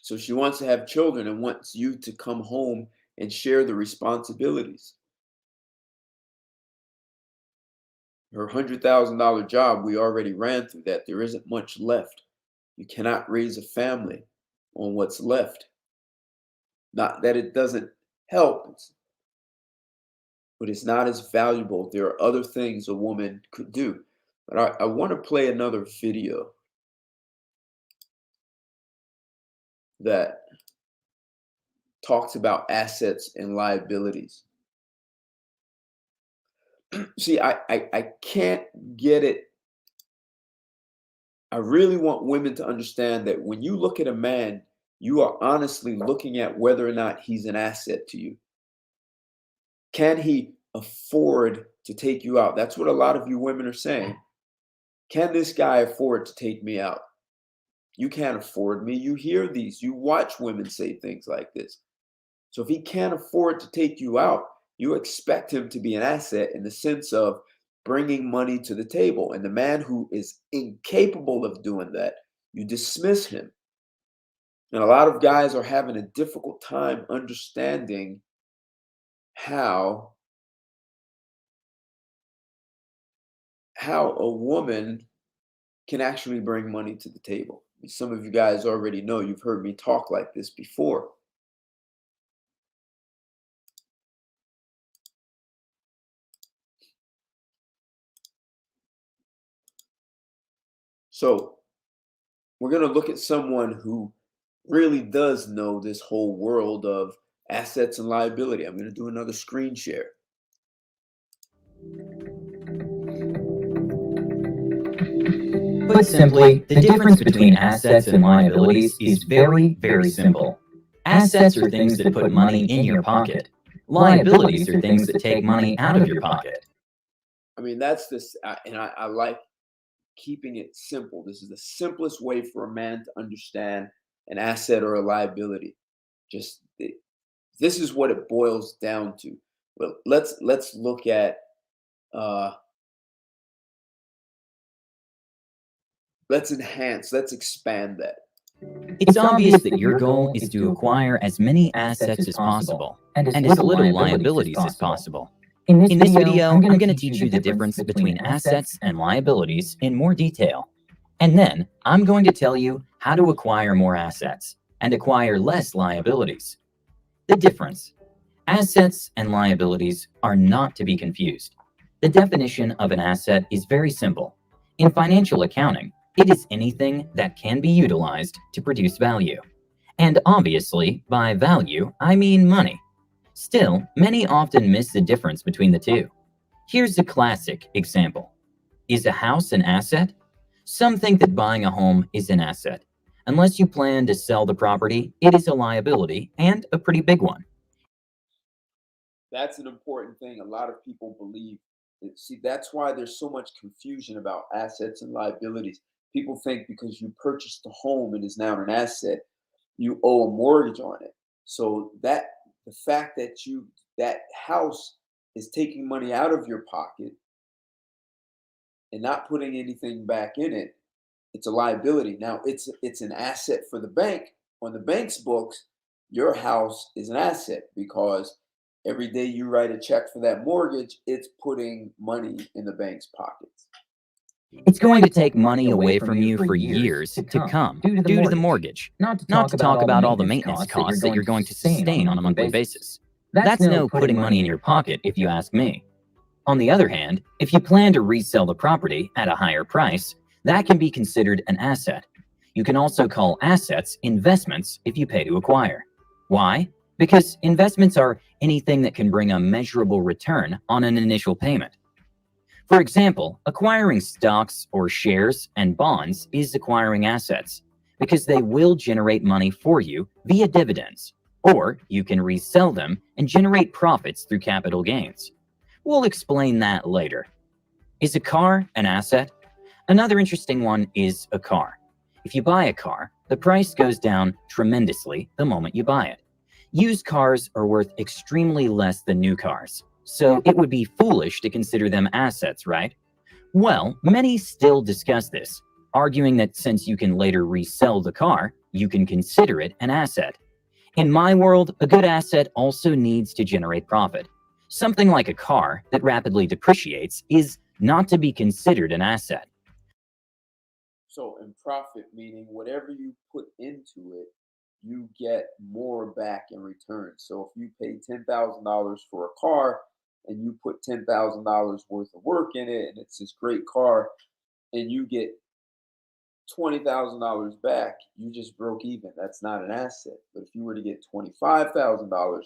So she wants to have children and wants you to come home and share the responsibilities. Her $100,000 job, we already ran through that. There isn't much left. You cannot raise a family on what's left. Not that it doesn't help, but it's not as valuable. There are other things a woman could do. But I want to play another video that talks about assets and liabilities. See, I can't get it. I really want women to understand that when you look at a man, you are honestly looking at whether or not he's an asset to you. Can he afford to take you out? That's what a lot of you women are saying. Can this guy afford to take me out? You can't afford me. You hear these. You watch women say things like this. So if he can't afford to take you out, you expect him to be an asset in the sense of bringing money to the table. And the man who is incapable of doing that, you dismiss him. And a lot of guys are having a difficult time understanding how a woman can actually bring money to the table. Some of you guys already know, you've heard me talk like this before. So we're going to look at someone who really does know this whole world of assets and liability. I'm going to do another screen share. Put simply, the difference between assets and liabilities is very, very simple. Assets are things that put money in your pocket. Liabilities are things that take money out of your pocket. I mean, that's this, and I like keeping it simple. This is the simplest way for a man to understand an asset or a liability. Just this is what it boils down to. Well, let's look at uh, let's expand that. It's obvious that your goal is to acquire as many assets as possible and as little liabilities as possible. In this video, I'm going to teach you the difference between assets and liabilities in more detail. And then I'm going to tell you how to acquire more assets and acquire less liabilities. The difference. Assets and liabilities are not to be confused. The definition of an asset is very simple. In financial accounting, it is anything that can be utilized to produce value. And obviously, by value, I mean money. Still, many often miss the difference between the two. Here's a classic example. Is a house an asset? Some think that buying a home is an asset. Unless you plan to sell the property, it is a liability, and a pretty big one. That's an important thing. A lot of people believe that, see, that's why there's so much confusion about assets and liabilities. People think because you purchased a home and is now an asset, you owe a mortgage on it. So that the fact that that house is taking money out of your pocket and not putting anything back in it, it's a liability. Now it's an asset for the bank. On the bank's books, your house is an asset because every day you write a check for that mortgage, it's putting money in the bank's pockets. It's going to take money away from you for years to come due to the mortgage. Not to talk about all the maintenance costs that you're going to sustain on a monthly basis. That's no putting money in your pocket, if you ask me. On the other hand, if you plan to resell the property at a higher price, that can be considered an asset. You can also call assets investments if you pay to acquire. Why? Because investments are anything that can bring a measurable return on an initial payment. For example, acquiring stocks or shares and bonds is acquiring assets because they will generate money for you via dividends, or you can resell them and generate profits through capital gains. We'll explain that later. Is a car an asset? Another interesting one is a car. If you buy a car, the price goes down tremendously the moment you buy it. Used cars are worth extremely less than new cars, so it would be foolish to consider them assets, right? Well, many still discuss this, arguing that since you can later resell the car, you can consider it an asset. In my world, a good asset also needs to generate profit. Something like a car that rapidly depreciates is not to be considered an asset. So, in profit, meaning whatever you put into it, you get more back in return. So, if you pay $10,000 for a car and you put $10,000 worth of work in it, and it's this great car, and you get $20,000 back, you just broke even. That's not an asset. But if you were to get $25,000,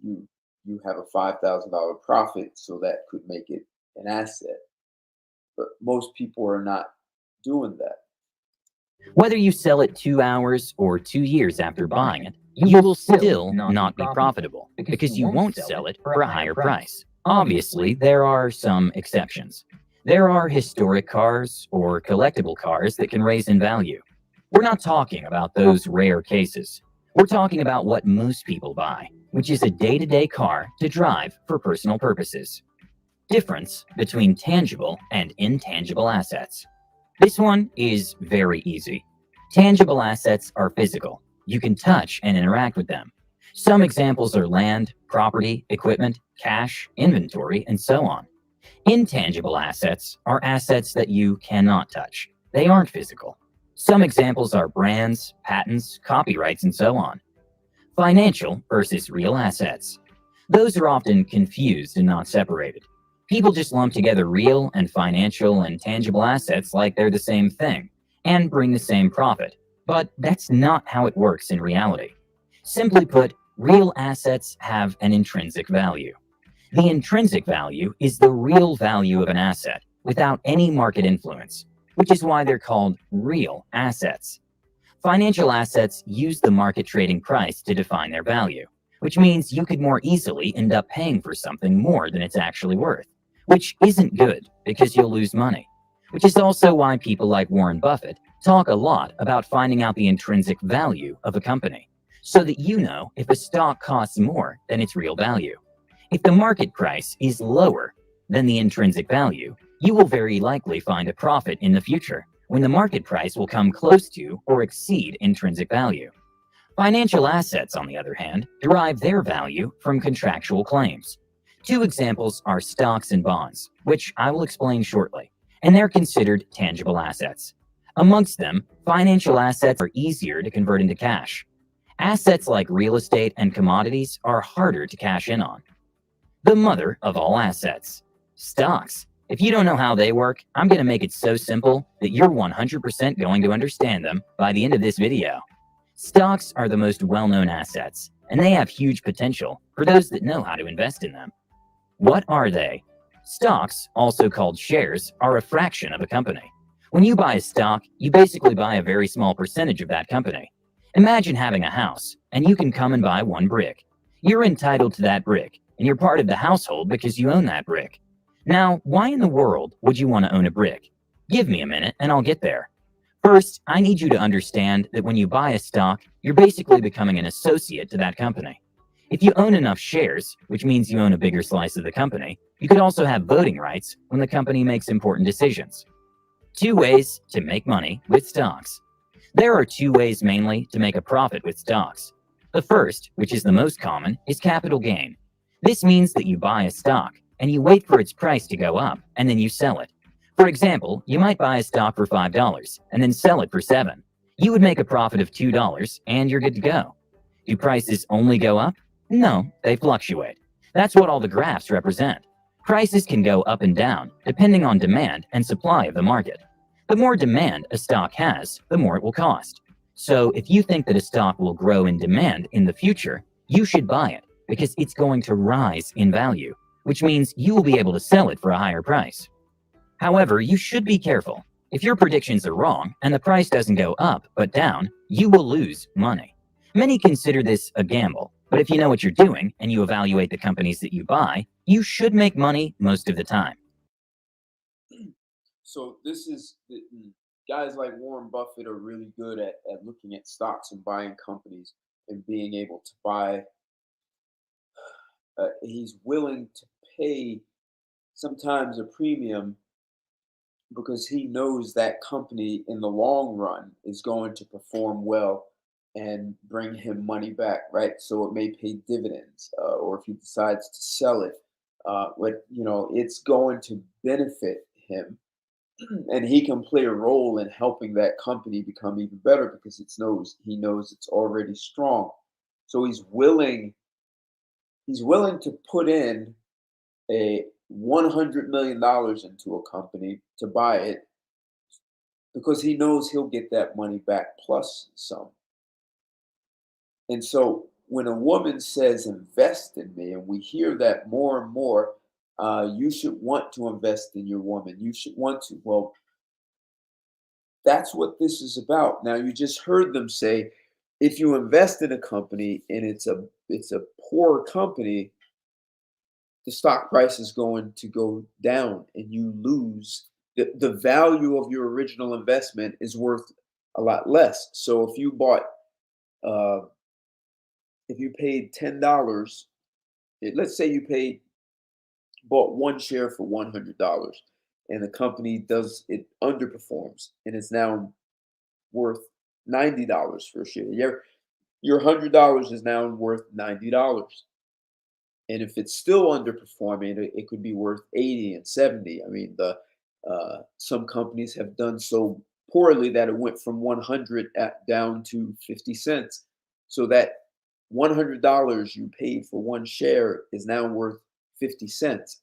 you have a $5,000 profit, so that could make it an asset. But most people are not doing that. Whether you sell it 2 hours or 2 years after buying it, you will still not be profitable because you won't sell it for a higher price. Obviously, there are some exceptions. There are historic cars or collectible cars that can raise in value. We're not talking about those rare cases. We're talking about what most people buy, which is a day-to-day car to drive for personal purposes. Difference between tangible and intangible assets. This one is very easy. Tangible assets are physical. You can touch and interact with them. Some examples are land, property, equipment, cash, inventory, and so on. Intangible assets are assets that you cannot touch. They aren't physical. Some examples are brands, patents, copyrights, and so on. Financial versus real assets. Those are often confused and not separated. People just lump together real and financial and tangible assets like they're the same thing and bring the same profit. But that's not how it works in reality. Simply put, real assets have an intrinsic value. The intrinsic value is the real value of an asset without any market influence. which is why they're called real assets. Financial assets use the market trading price to define their value, which means you could more easily end up paying for something more than it's actually worth, which isn't good because you'll lose money. Which is also why people like Warren Buffett talk a lot about finding out the intrinsic value of a company, so that you know if a stock costs more than its real value. If the market price is lower than the intrinsic value, you will very likely find a profit in the future when the market price will come close to or exceed intrinsic value. Financial assets, on the other hand, derive their value from contractual claims. Two examples are stocks and bonds, which I will explain shortly, and they're considered tangible assets. Amongst them, financial assets are easier to convert into cash. Assets like real estate and commodities are harder to cash in on. The mother of all assets, stocks. If you don't know how they work, I'm going to make it so simple that you're 100% going to understand them by the end of this video. Stocks are the most well-known assets, and they have huge potential for those that know how to invest in them. What are they? Stocks, also called shares, are a fraction of a company. When you buy a stock, you basically buy a very small percentage of that company. Imagine having a house, and you can come and buy one brick. You're entitled to that brick, and you're part of the household because you own that brick. Now, why in the world would you want to own a brick? Give me a minute and I'll get there. First, I need you to understand that when you buy a stock, you're basically becoming an associate to that company. If you own enough shares, which means you own a bigger slice of the company, you could also have voting rights when the company makes important decisions. Two ways to make money with stocks. There are two ways mainly to make a profit with stocks. The first, which is the most common, is capital gain. This means that you buy a stock and you wait for its price to go up and then you sell it. For example, you might buy a stock for $5 and then sell it for $7. You would make a profit of $2 and you're good to go. Do prices only go up? No, they fluctuate. That's what all the graphs represent. Prices can go up and down depending on demand and supply of the market. The more demand a stock has, the more it will cost. So if you think that a stock will grow in demand in the future, you should buy it because it's going to rise in value, which means you will be able to sell it for a higher price. However, you should be careful. If your predictions are wrong and the price doesn't go up but down, you will lose money. Many consider this a gamble, but if you know what you're doing and you evaluate the companies that you buy, you should make money most of the time. So this is guys like Warren Buffett are really good at looking at stocks and buying companies and being able to buy. He's willing to pay sometimes a premium because he knows that company in the long run is going to perform well and bring him money back, right? So it may pay dividends, or if he decides to sell it, it's going to benefit him, and he can play a role in helping that company become even better because he knows it's already strong. So he's willing to put in a $100 million into a company to buy it because he knows he'll get that money back plus some. And so when a woman says, invest in me, and we hear that more and more, you should want to invest in your woman. You should want to. Well, that's what this is about. Now, you just heard them say, if you invest in a company and it's a poor company, the stock price is going to go down and you lose. The value of your original investment is worth a lot less. So uh, if you paid $10, let's say bought one share for $100, and the company underperforms and it's now worth $90 for a share. Your $100 is now worth $90. And if it's still underperforming, it could be worth 80 and 70. I mean, some companies have done so poorly that it went from 100 down to 50 cents. So that $100 you paid for one share is now worth 50 cents.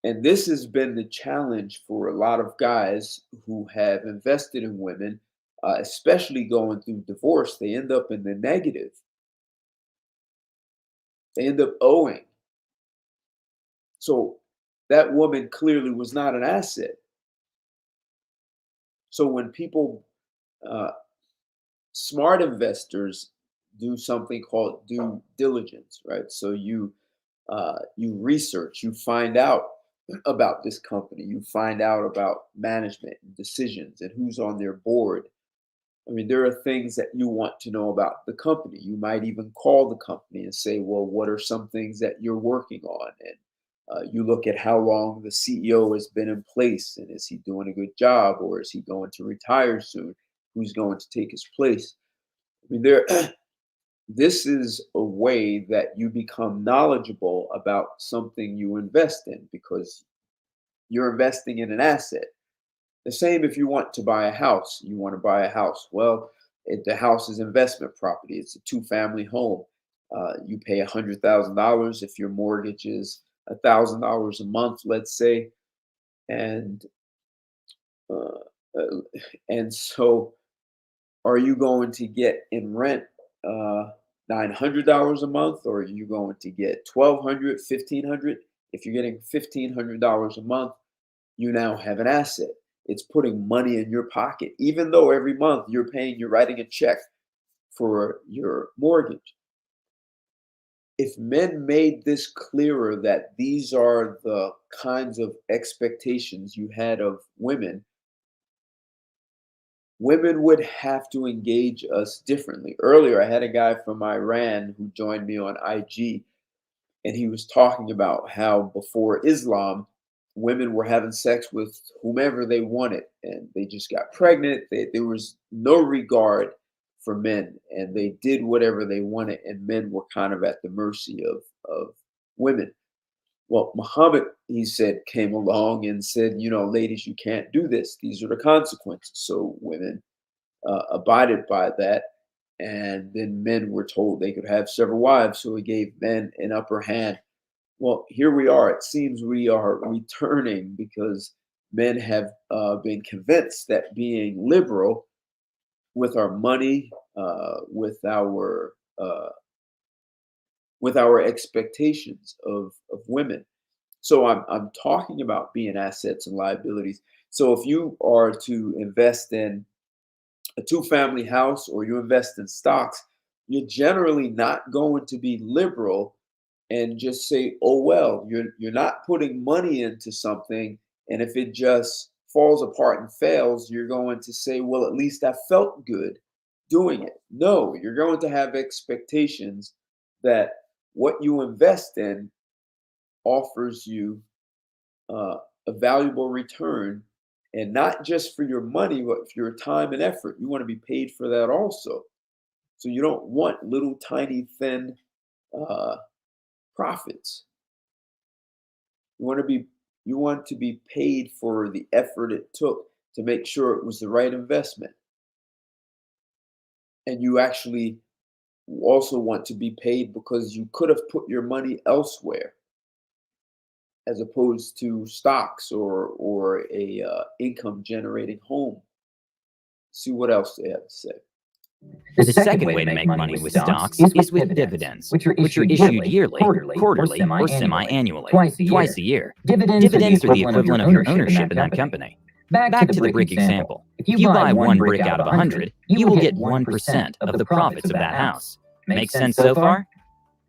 And this has been the challenge for a lot of guys who have invested in women, especially going through divorce. They end up in the negative. They end up owing. So that woman clearly was not an asset. So when people, uh, smart investors, do something called due diligence, right? So you research, you find out about this company, you find out about management and decisions and who's on their board. I mean, there are things that you want to know about the company. You might even call the company and say, well, what are some things that you're working on? And you look at how long the CEO has been in place, and is he doing a good job, or is he going to retire soon? Who's going to take his place? I mean, this is a way that you become knowledgeable about something you invest in, because you're investing in an asset. The same if you want to buy a house. You want to buy a house. Well, the house is investment property. It's a two-family home. You pay $100,000 if your mortgage is $1,000 a month, let's say, and uh, uh, and so are you going to get in rent $900 a month, or are you going to get 1,200, 1,500? If you're getting $1,500 a month, you now have an asset. It's putting money in your pocket, even though every month you're writing a check for your mortgage. If men made this clearer that these are the kinds of expectations you had of women, women would have to engage us differently. Earlier, I had a guy from Iran who joined me on IG, and he was talking about how before Islam, women were having sex with whomever they wanted, and they just got pregnant. There was no regard for men, and they did whatever they wanted, and men were kind of at the mercy of women. Well, Muhammad, he said, came along and said, ladies, you can't do this. These are the consequences. So women abided by that. And then men were told they could have several wives. So he gave men an upper hand. Well, here we are. It seems we are returning because men have been convinced that being liberal with our money, uh, with our expectations of women. So I'm talking about being assets and liabilities. So if you are to invest in a two-family house, or you invest in stocks, you're generally not going to be liberal and just say, "Oh well," you're not putting money into something, and if it just falls apart and fails, you're going to say, "Well, at least I felt good doing it." No, you're going to have expectations that what you invest in offers you uh, a valuable return, and not just for your money, but for your time and effort. You want to be paid for that also. So you don't want little tiny thin uh, profits. You want to be you want to be paid for the effort it took to make sure it was the right investment. And you actually also want to be paid because you could have put your money elsewhere, as opposed to stocks or a income generating home. See what else they have to say. The second way to make money with stocks is with dividends, which are issued yearly, quarterly, or semi-annually, twice a year. Dividends are the equivalent of your ownership in that company. Back to the brick example. If you buy one brick out of 100, you will get 1% of the profits of that house. Make sense so far?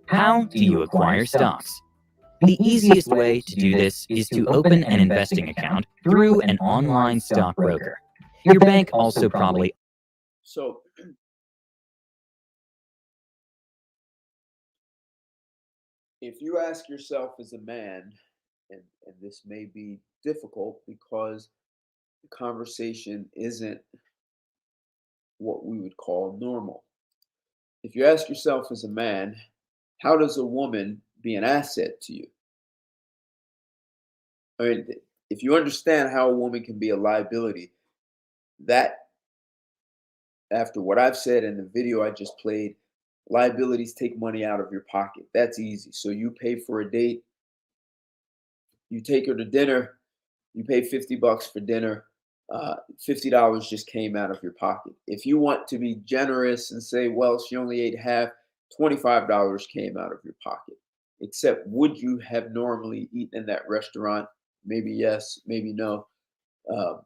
How do you acquire stocks? The easiest way to do this is to open an investing account through an online stockbroker. Your bank also probably. So if you ask yourself as a man, and this may be difficult because the conversation isn't what we would call normal. If you ask yourself as a man, how does a woman be an asset to you? I mean, if you understand how a woman can be a liability, that, after what I've said in the video I just played, liabilities take money out of your pocket. That's easy. So you pay for a date, you take her to dinner, you pay 50 bucks for dinner, $50 just came out of your pocket. If you want to be generous and say, well, she only ate half, $25 came out of your pocket. Except, would you have normally eaten in that restaurant? Maybe yes, maybe no. Um,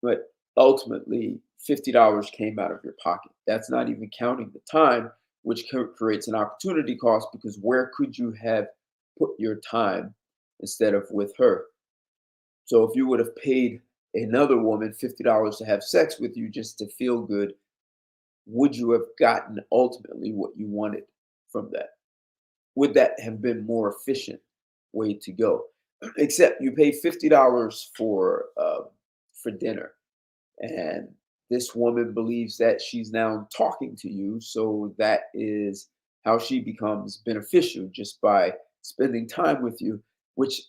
but ultimately $50 came out of your pocket. That's not even counting the time, which creates an opportunity cost, because where could you have put your time instead of with her? So if you would have paid another woman $50 to have sex with you just to feel good, would you have gotten ultimately what you wanted from that? Would that have been more efficient way to go? Except you pay $50 for dinner, and this woman believes that she's now talking to you, so that is how she becomes beneficial, just by spending time with you, which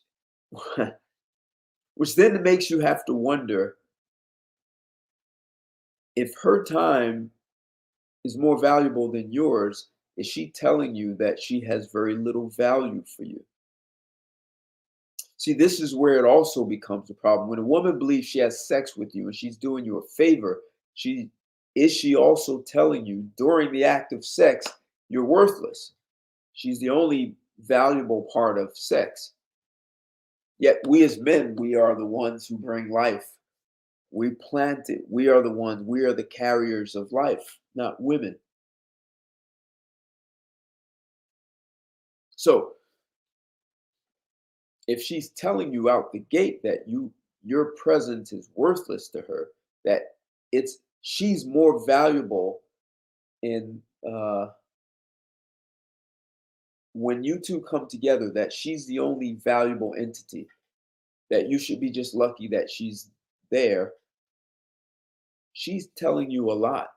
which then makes you have to wonder, if her time is more valuable than yours, is she telling you that she has very little value for you? See, this is where it also becomes a problem. When a woman believes she has sex with you and she's doing you a favor, she also telling you during the act of sex you're worthless? She's the only valuable part of sex. Yet we as men, we are the ones who bring life. We plant it. We are the ones, we are the carriers of life, not women. So if she's telling you out the gate that your presence is worthless to her, that she's more valuable in when you two come together, that she's the only valuable entity, that you should be just lucky that she's there, she's telling you a lot.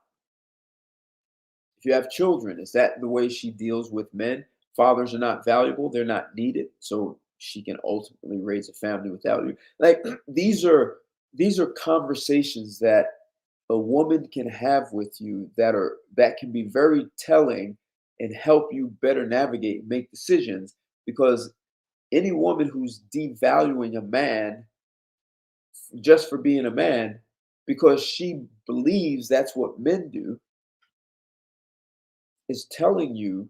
If you have children, is that the way she deals with men? Fathers are not valuable, they're not needed, so she can ultimately raise a family without you. Like these are conversations that a woman can have with you, that can be very telling and help you better navigate and make decisions, because any woman who's devaluing a man just for being a man, because she believes that's what men do, is telling you,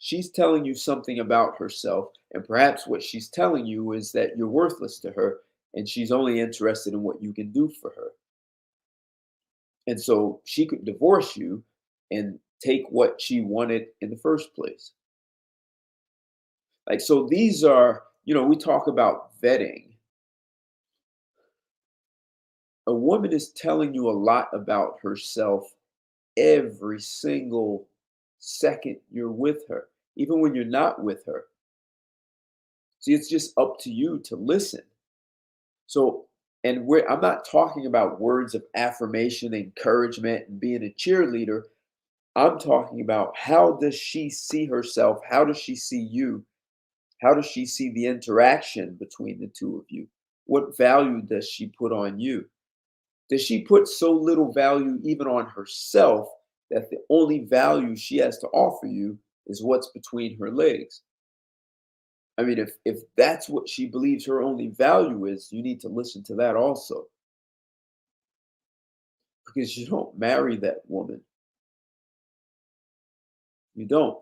she's telling you something about herself. And perhaps what she's telling you is that you're worthless to her, and she's only interested in what you can do for her. And so she could divorce you and take what she wanted in the first place. Like, so these are, we talk about vetting. A woman is telling you a lot about herself every single second you're with her, even when you're not with her. See, it's just up to you to listen. So, and I'm not talking about words of affirmation, encouragement, and being a cheerleader. I'm talking about, how does she see herself? How does she see you? How does she see the interaction between the two of you? What value does she put on you? Does she put so little value even on herself that the only value she has to offer you is what's between her legs? I mean, if that's what she believes her only value is, you need to listen to that also, because you don't marry that woman. You don't.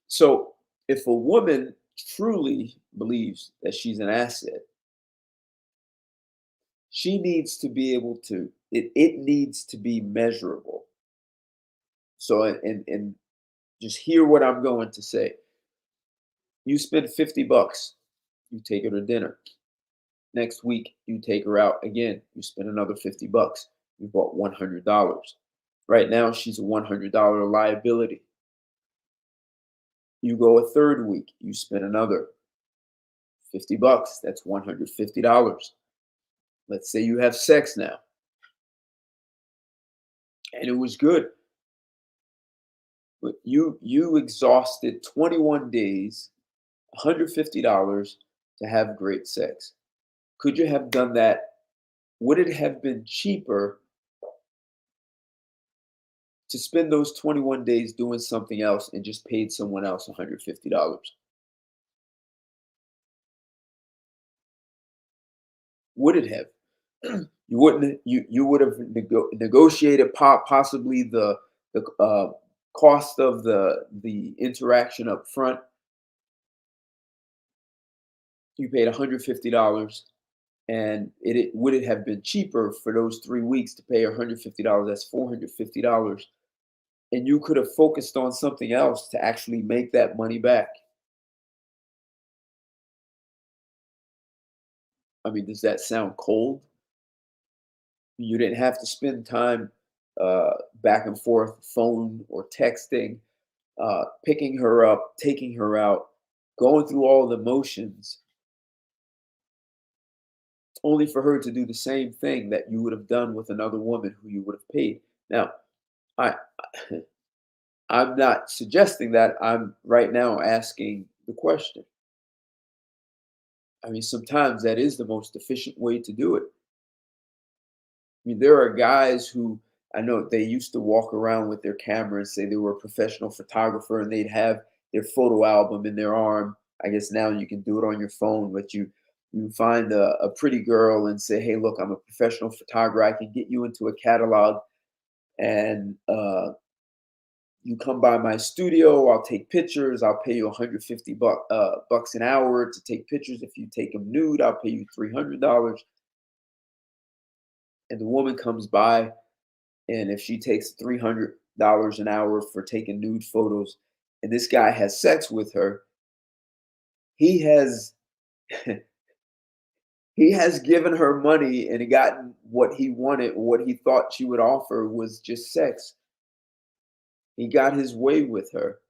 So if a woman truly believes that she's an asset, she needs to be able to, it needs to be measurable. So, and just hear what I'm going to say. You spend $50, you take her to dinner. Next week, you take her out again, you spend another $50. You bought $100. Right now, she's a $100 liability. You go a third week, you spend another $50. That's $150. Let's say you have sex now, and it was good, but you exhausted 21 days, $150 to have great sex. Could you have done that? Would it have been cheaper to spend those 21 days doing something else and just paid someone else $150? Would it have? You wouldn't. You would have negotiated possibly the cost of the interaction up front. You paid $150, and it would it have been cheaper for those 3 weeks to pay $150? That's $450, and you could have focused on something else to actually make that money back. I mean, does that sound cold? You didn't have to spend time back and forth, phone or texting, picking her up, taking her out, going through all the motions, only for her to do the same thing that you would have done with another woman who you would have paid. Now, I I'm not suggesting that. I'm right now asking the question. I mean, sometimes that is the most efficient way to do it. I mean, there are guys who I know they used to walk around with their camera and say they were a professional photographer and they'd have their photo album in their arm. I guess now you can do it on your phone, but you find a pretty girl and say, "Hey, look, I'm a professional photographer. I can get you into a catalog, and you come by my studio. I'll take pictures. I'll pay you 150 bucks an hour to take pictures. If you take them nude, I'll pay you $300." And the woman comes by, and if she takes $300 an hour for taking nude photos, and this guy has sex with her, he has he has given her money and gotten what he wanted. What he thought she would offer was just sex. He got his way with her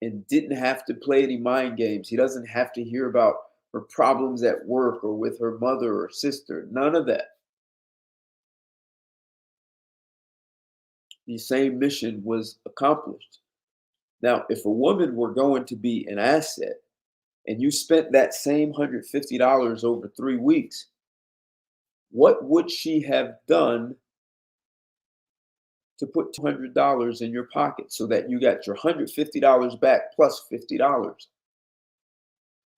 and didn't have to play any mind games. He doesn't have to hear about her problems at work or with her mother or sister. None of that. The same mission was accomplished. Now, if a woman were going to be an asset and you spent that same $150 over 3 weeks, what would she have done to put $200 in your pocket so that you got your $150 back plus $50?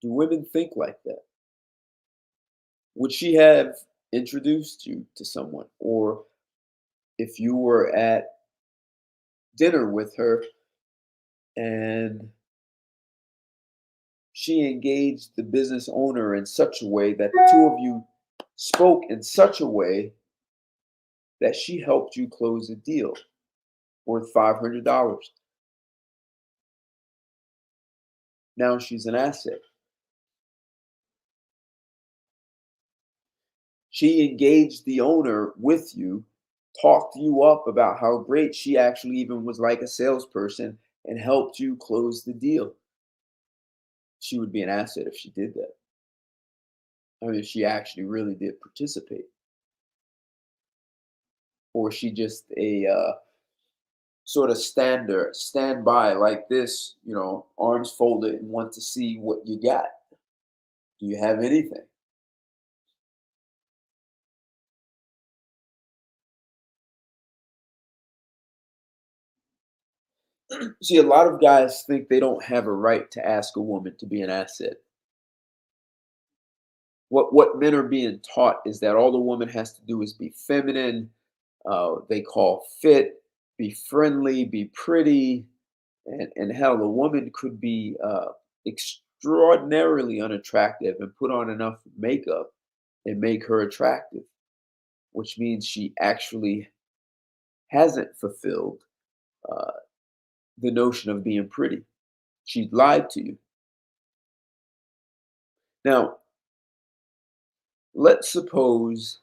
Do women think like that? Would she have introduced you to someone? Or if you were at dinner with her and she engaged the business owner in such a way that the two of you spoke in such a way that she helped you close a deal worth $500. Now she's an asset. She engaged the owner with you, talked you up about how great she actually even was like a salesperson and helped you close the deal. She would be an asset if she did that. I mean, if she actually really did participate, or she just a sort of standby like this, arms folded and want to see what you got. Do you have anything? See, a lot of guys think they don't have a right to ask a woman to be an asset. What men are being taught is that all the woman has to do is be feminine, they call fit, be friendly, be pretty, and hell, a woman could be extraordinarily unattractive and put on enough makeup and make her attractive, which means she actually hasn't fulfilled uh, the notion of being pretty. She lied to you. Now, let's suppose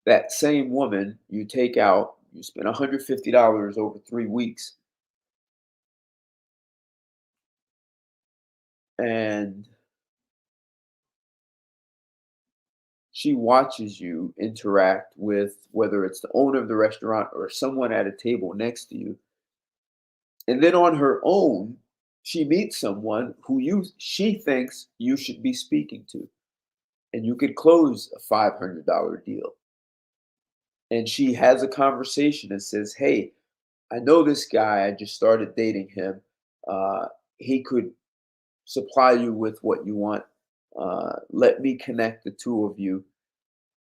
that same woman you take out, you spend $150 over 3 weeks, and she watches you interact with whether it's the owner of the restaurant or someone at a table next to you. And then on her own, she meets someone who she thinks you should be speaking to. And you could close a $500 deal. And she has a conversation and says, "Hey, I know this guy. I just started dating him. He could supply you with what you want. Let me connect the two of you."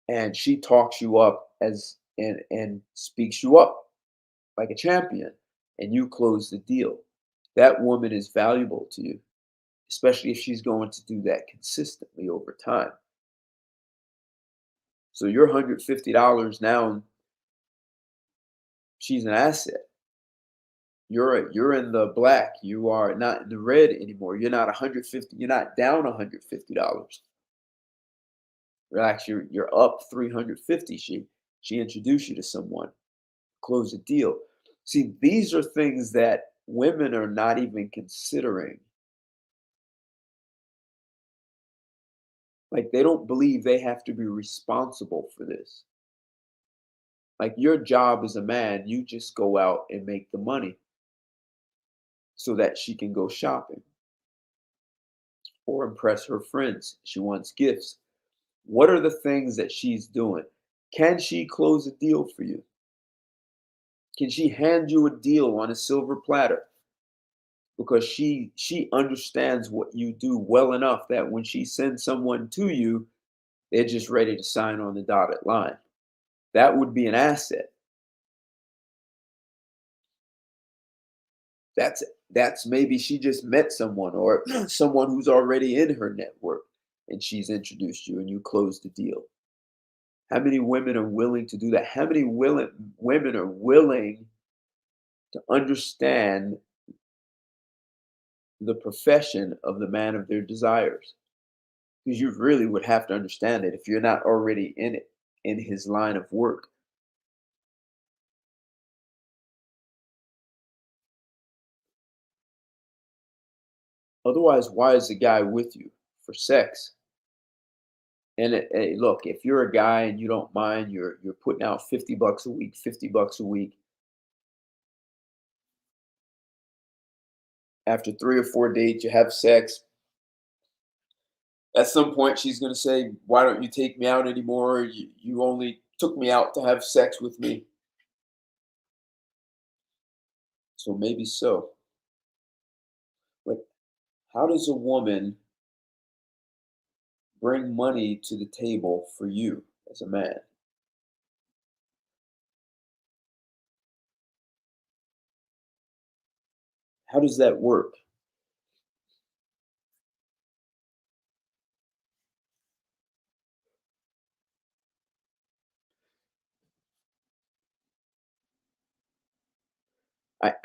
And she talks you up and speaks you up like a champion, and you close the deal. That woman is valuable to you. especially if she's going to do that consistently over time. So your $150 now, she's an asset. You're in the black. You are not in the red anymore. You're not 150. You're not down $150. Relax. You're up 350. She introduced you to someone. Close a deal. See, these are things that women are not even considering. Like they don't believe they have to be responsible for this. Like your job as a man, you just go out and make the money so that she can go shopping or impress her friends. She wants gifts. What are the things that she's doing? Can she close a deal for you? Can she hand you a deal on a silver platter? Because she understands what you do well enough that when she sends someone to you, they're just ready to sign on the dotted line. That would be an asset. That's maybe she just met someone or someone who's already in her network and she's introduced you and you closed the deal. How many women are willing to do that? How many women are willing to understand the profession of the man of their desires? Because you really would have to understand it if you're not already in it, in his line of work. Otherwise, why is the guy with you? For sex? And look, if you're a guy and you don't mind, you're putting out $50 a week, $50 a week. After 3 or 4 dates, you have sex. At some point, she's going to say, "Why don't you take me out anymore? You only took me out to have sex with me." So maybe so. But how does a woman bring money to the table for you as a man? How does that work?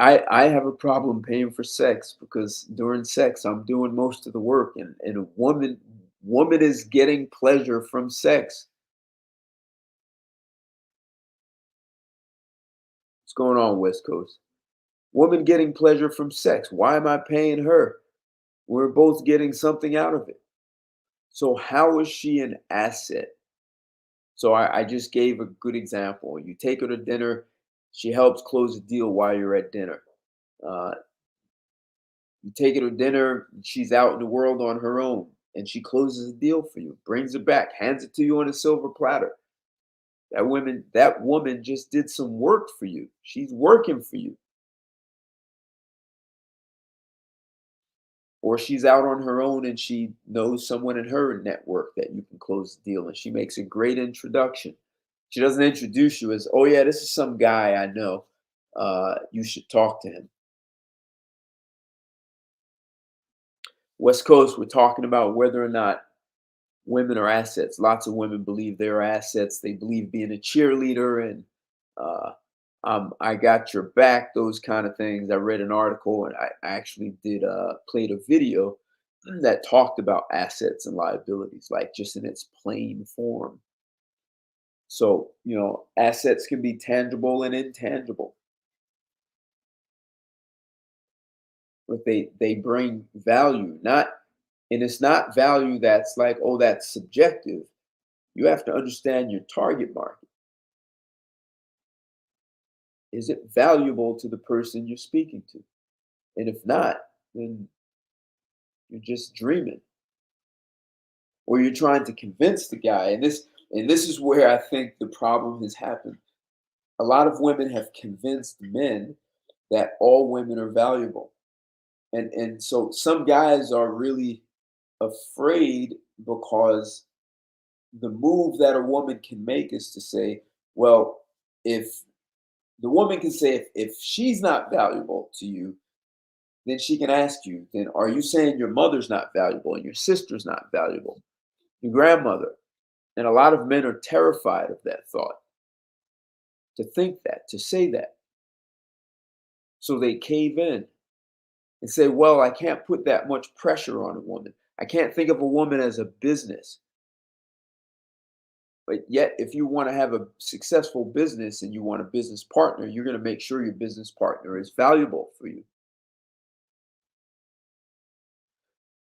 I have a problem paying for sex because during sex I'm doing most of the work and a woman is getting pleasure from sex. What's going on, West Coast? Woman getting pleasure from sex. Why am I paying her? We're both getting something out of it. So how is she an asset? So I just gave a good example. You take her to dinner, she helps close the deal while you're at dinner. Uh, You take her to dinner, she's out in the world on her own, and she closes a deal for you, brings it back, hands it to you on a silver platter. That woman just did some work for you. She's working for you. Or she's out on her own and she knows someone in her network that you can close the deal, and she makes a great introduction. She doesn't introduce you as, "Oh yeah, this is some guy I know. You should talk to him." West Coast, we're talking about whether or not women are assets. Lots of women believe they're assets. They believe being a cheerleader and uh, I got your back, those kind of things. I read an article and I actually did played a video that talked about assets and liabilities, like just in its plain form. So, assets can be tangible and intangible, but they bring value, not and it's not value that's like, oh, that's subjective. You have to understand your target market. Is it valuable to the person you're speaking to? And if not, then you're just dreaming. Or you're trying to convince the guy. And this is where I think the problem has happened. A lot of women have convinced men that all women are valuable. And so some guys are really afraid because the move that a woman can make is to say, well, if the woman can say if she's not valuable to you, then she can ask you, then are you saying your mother's not valuable and your sister's not valuable, your grandmother? And a lot of men are terrified of that thought, to think that, to say that. So they cave in and say, well, I can't put that much pressure on a woman. I can't think of a woman as a business. But yet, if you want to have a successful business and you want a business partner, you're going to make sure your business partner is valuable for you.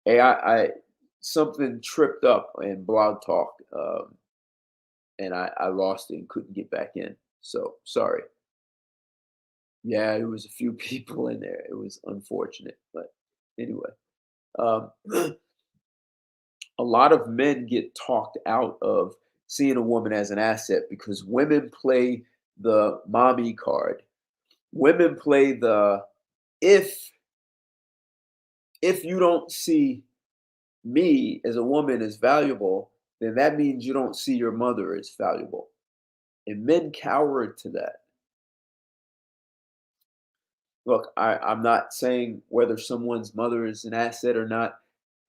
Hey, I something tripped up in Blog Talk, and I lost it and couldn't get back in. So sorry. Yeah, there was a few people in there. It was unfortunate, but anyway, um, a lot of men get talked out of seeing a woman as an asset because women play the mommy card. Women play the if if you don't see me as a woman as valuable, then that means you don't see your mother as valuable. And men cower to that. Look, I'm not saying whether someone's mother is an asset or not.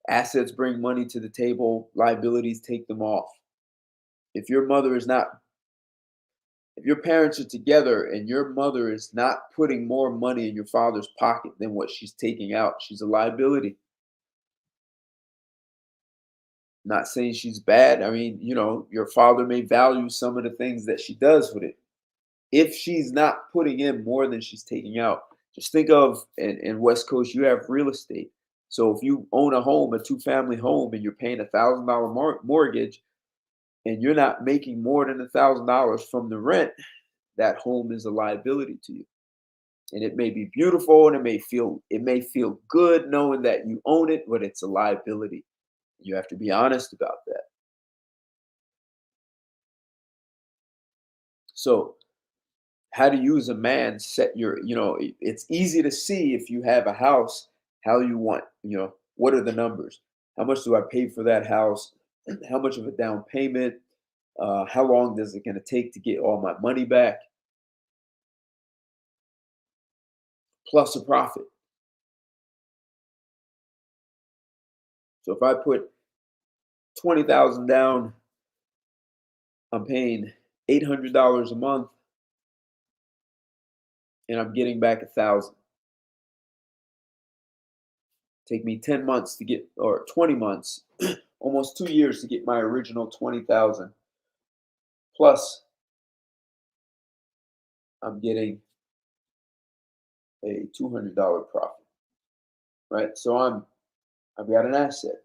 Assets bring money to the table, liabilities take them off. If your mother is not, if your parents are together and your mother is not putting more money in your father's pocket than what she's taking out, she's a liability. Not saying she's bad. I mean, your father may value some of the things that she does with it. If she's not putting in more than she's taking out, just think of in West Coast, you have real estate. So if you own a home, a two-family home, and you're paying $1,000 mortgage, and you're not making more than $1,000 from the rent, that home is a liability to you. And it may be beautiful, and it may feel good knowing that you own it, but it's a liability. You have to be honest about that. So how do you as a man set it's easy to see if you have a house how you want, what are the numbers? How much do I pay for that house? How much of a down payment? How long is it going to take to get all my money back? Plus a profit. So if I put 20,000 down, I'm paying $800 a month, and I'm getting back 1,000. Take me 10 months to get, or 20 months, almost 2 years to get my original 20,000. Plus, I'm getting a $200 profit, right? So I've got an asset.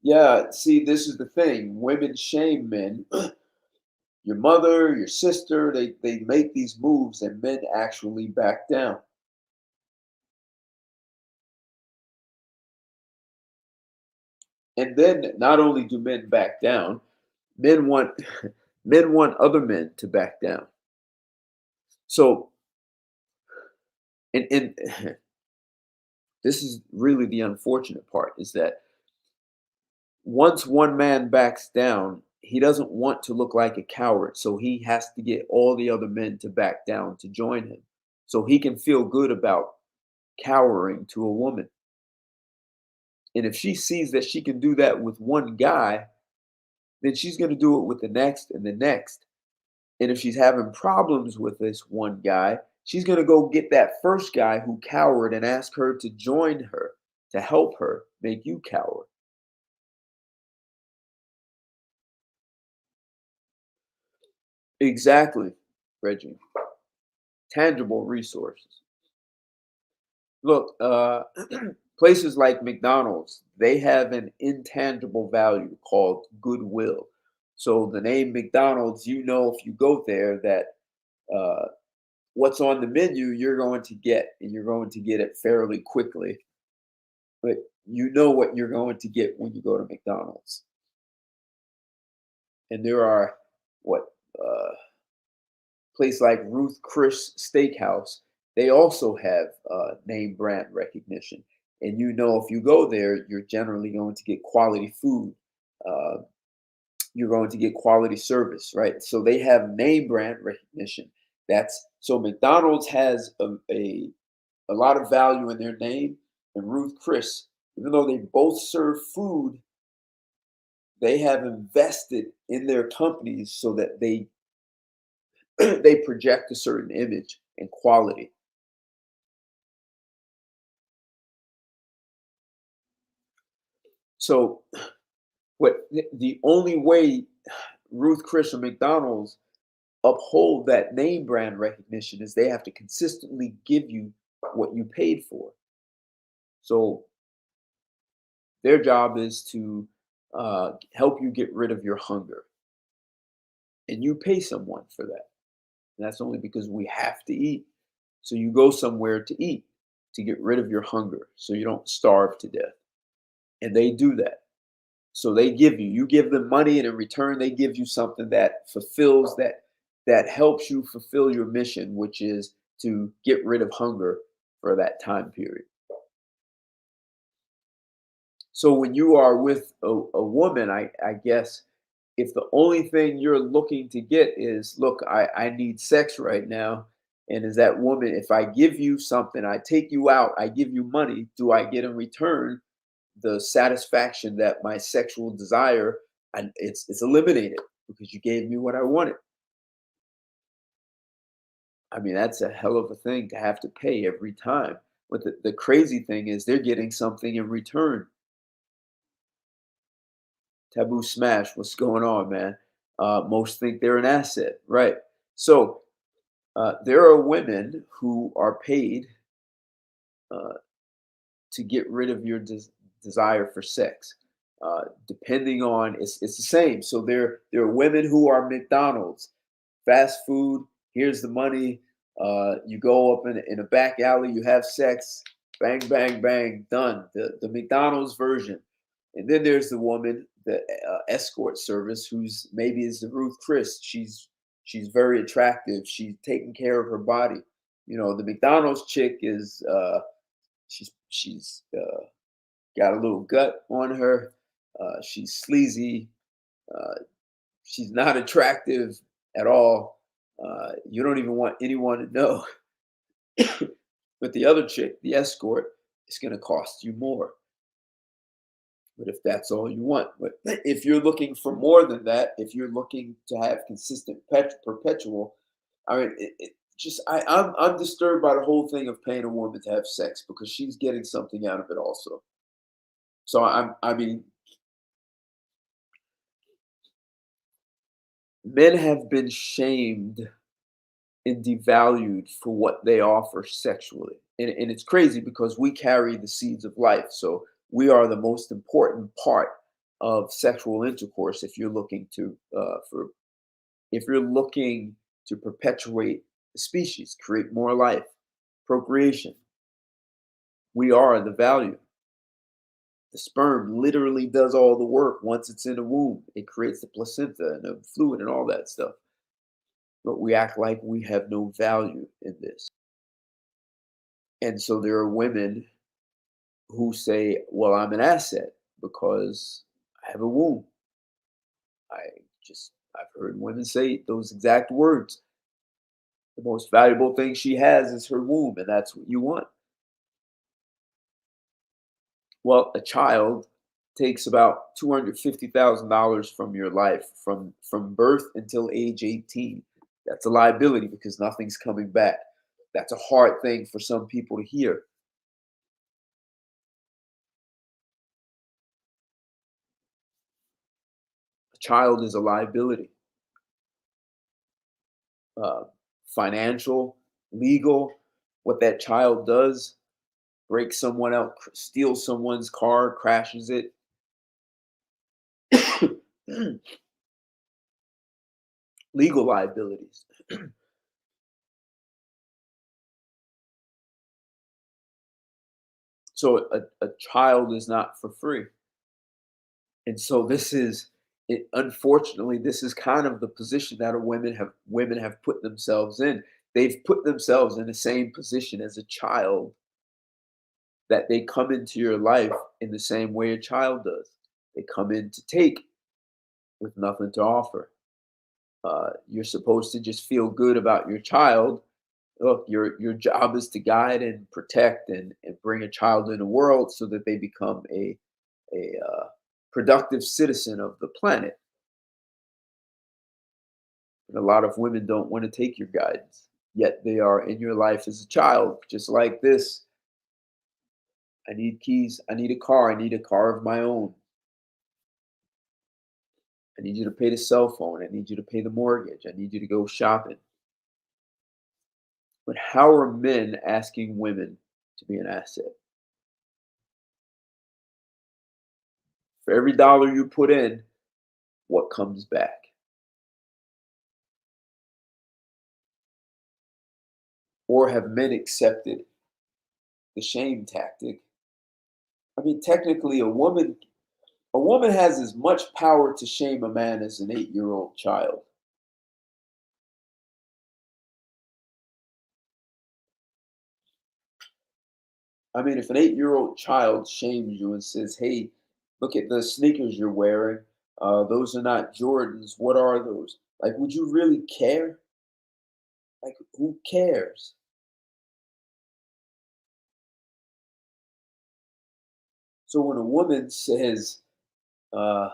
Yeah, see, this is the thing. Women shame men. Your mother, your sister, they make these moves and men actually back down. And then not only do men back down, men want men want other men to back down. So and this is really the unfortunate part is that once one man backs down, he doesn't want to look like a coward. So he has to get all the other men to back down to join him. So he can feel good about cowering to a woman. And if she sees that she can do that with one guy, then she's going to do it with the next and the next. And if she's having problems with this one guy, she's going to go get that first guy who cowered and ask her to join her, to help her make you cower. Exactly, Reggie. Tangible resources. Look, places like McDonald's, they have an intangible value called goodwill. So the name McDonald's, if you go there that uh, what's on the menu you're going to get, and you're going to get it fairly quickly. But you know what you're going to get when you go to McDonald's. And there are what place like Ruth Chris Steakhouse, they also have name brand recognition. And if you go there, you're generally going to get quality food. Uh, you're going to get quality service, right? So they have name brand recognition. That's so McDonald's has a lot of value in their name, and Ruth Chris, even though they both serve food, they have invested in their companies so that they project a certain image and quality. So what the only way Ruth Chris or McDonald's uphold that name brand recognition is they have to consistently give you what you paid for. So their job is to help you get rid of your hunger, and you pay someone for that. And that's only because we have to eat. So you go somewhere to eat to get rid of your hunger, so you don't starve to death. And they do that. So they you give them money, and in return, they give you something that fulfills that helps you fulfill your mission, which is to get rid of hunger for that time period. So when you are with a woman, I guess if the only thing you're looking to get is, look, I need sex right now. And is that woman, if I give you something, I take you out, I give you money, do I get in return the satisfaction that my sexual desire, and it's eliminated because you gave me what I wanted? I mean, that's a hell of a thing to have to pay every time. But the crazy thing is they're getting something in return. Taboo Smash, what's going on, man? Most think they're an asset, right? So there are women who are paid uh, to get rid of your desire for sex. Depending on it's the same. So there are women who are McDonald's, fast food. Here's the money. You go up in a back alley. You have sex. Bang, bang, bang. Done. The McDonald's version. And then there's the woman, the escort service, who's maybe is the Ruth Chris. She's very attractive. She's taking care of her body. You know, the McDonald's chick is she's got a little gut on her. She's sleazy. Uh, she's not attractive at all. You don't even want anyone to know. But the other chick, the escort, is going to cost you more. But if that's all you want, but if you're looking for more than that, if you're looking to have consistent perpetual, I mean, I'm disturbed by the whole thing of paying a woman to have sex because she's getting something out of it also. So I mean, men have been shamed and devalued for what they offer sexually. And it's crazy because we carry the seeds of life. So we are the most important part of sexual intercourse if you're looking to for if you're looking to perpetuate the species, create more life, procreation. We are the value. The sperm literally does all the work once it's in the womb. It creates the placenta and the fluid and all that stuff. But we act like we have no value in this. And so there are women who say, well, I'm an asset because I have a womb. I've heard women say those exact words. The most valuable thing she has is her womb, and that's what you want. Well, a child takes about $250,000 from your life from birth until age 18. That's a liability because nothing's coming back. That's a hard thing for some people to hear. A child is a liability. uh, Financial, legal, what that child does, breaks someone out, steals someone's car, crashes it. Legal liabilities. So a child is not for free. And so this is it, unfortunately, this is kind of the position that women have put themselves in. They've put themselves in the same position as a child, that they come into your life in the same way a child does. They come in to take. with nothing to offer. You're supposed to just feel good about your child. Look, your job is to guide and protect and bring a child in the world so that they become a productive citizen of the planet. And a lot of women don't want to take your guidance, yet they are in your life as a child, just like this. I need keys. I need a car. I need a car of my own. I need you to pay the cell phone. I need you to pay the mortgage. I need you to go shopping. But how are men asking women to be an asset? For every dollar you put in, what comes back? Or have men accepted the shame tactic? I mean, technically, a woman has as much power to shame a man as an 8-year-old child. I mean, if an 8-year-old child shames you and says, "Hey, look at the sneakers you're wearing. Those are not Jordans. What are those?" Like, would you really care? Like, who cares? So when a woman says, uh,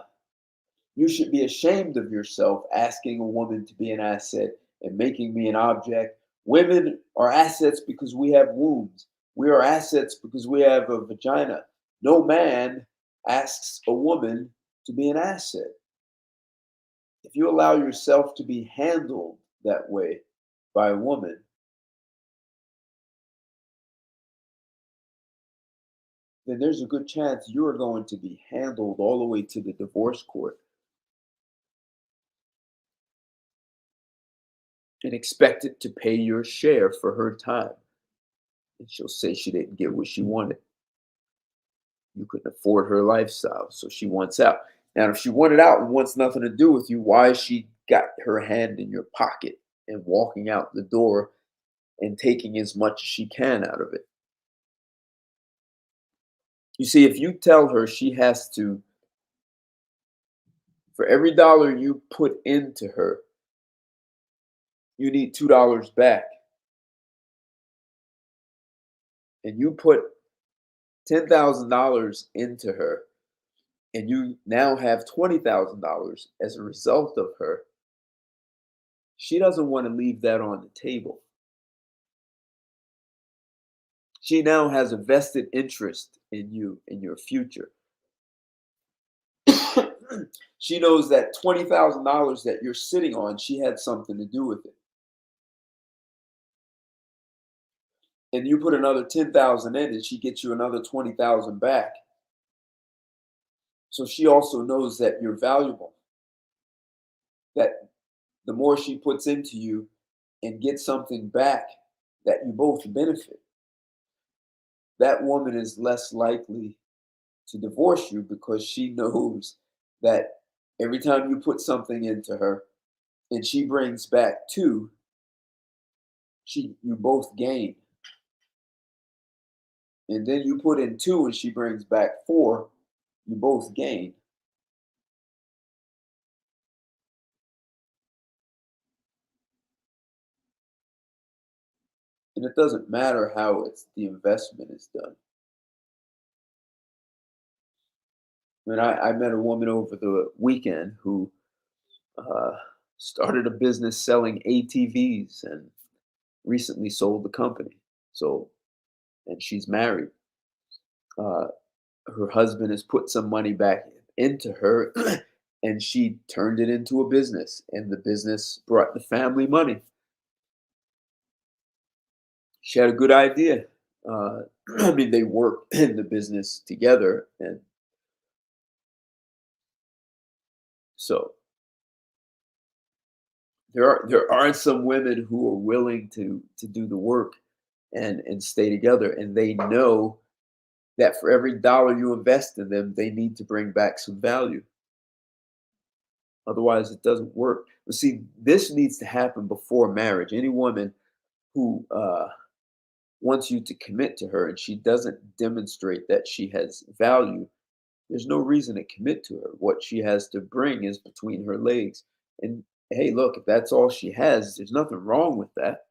"You should be ashamed of yourself asking a woman to be an asset and making me an object," women are assets because we have wombs. We are assets because we have a vagina. No man asks a woman to be an asset. If you allow yourself to be handled that way by a woman, then there's a good chance you're going to be handled all the way to the divorce court and expected to pay your share for her time. And she'll say she didn't get what she wanted. You couldn't afford her lifestyle, so she wants out. Now, if she wanted out and wants nothing to do with you, why is she got her hand in your pocket and walking out the door and taking as much as she can out of it? You see, if you tell her she has to, for every dollar you put into her, you need $2 back, and you put $10,000 into her, and you now have $20,000 as a result of her, she doesn't want to leave that on the table. She now has a vested interest in you, in your future. She knows that $20,000 that you're sitting on, she had something to do with it. And you put another 10,000 in and she gets you another 20,000 back. So she also knows that you're valuable. That the more she puts into you and gets something back, that you both benefit. That woman is less likely to divorce you because she knows that every time you put something into her and she brings back two, you both gain. And then you put in two and she brings back four, you both gain. And it doesn't matter how the investment is done. I mean, I met a woman over the weekend who uh, started a business selling ATVs and recently sold the company. So, and she's married. Uh, Her husband has put some money back into her, and she turned it into a business, and the business brought the family money. She had a good idea. Uh, I mean, they worked in the business together, and so there are some women who are willing to do the work and stay together, and they know that for every dollar you invest in them, they need to bring back some value. Otherwise, it doesn't work. But see, this needs to happen before marriage. Any woman who wants you to commit to her and she doesn't demonstrate that she has value, There's no reason to commit to her. What she has to bring is between her legs. And hey, look, if that's all she has, there's nothing wrong with that.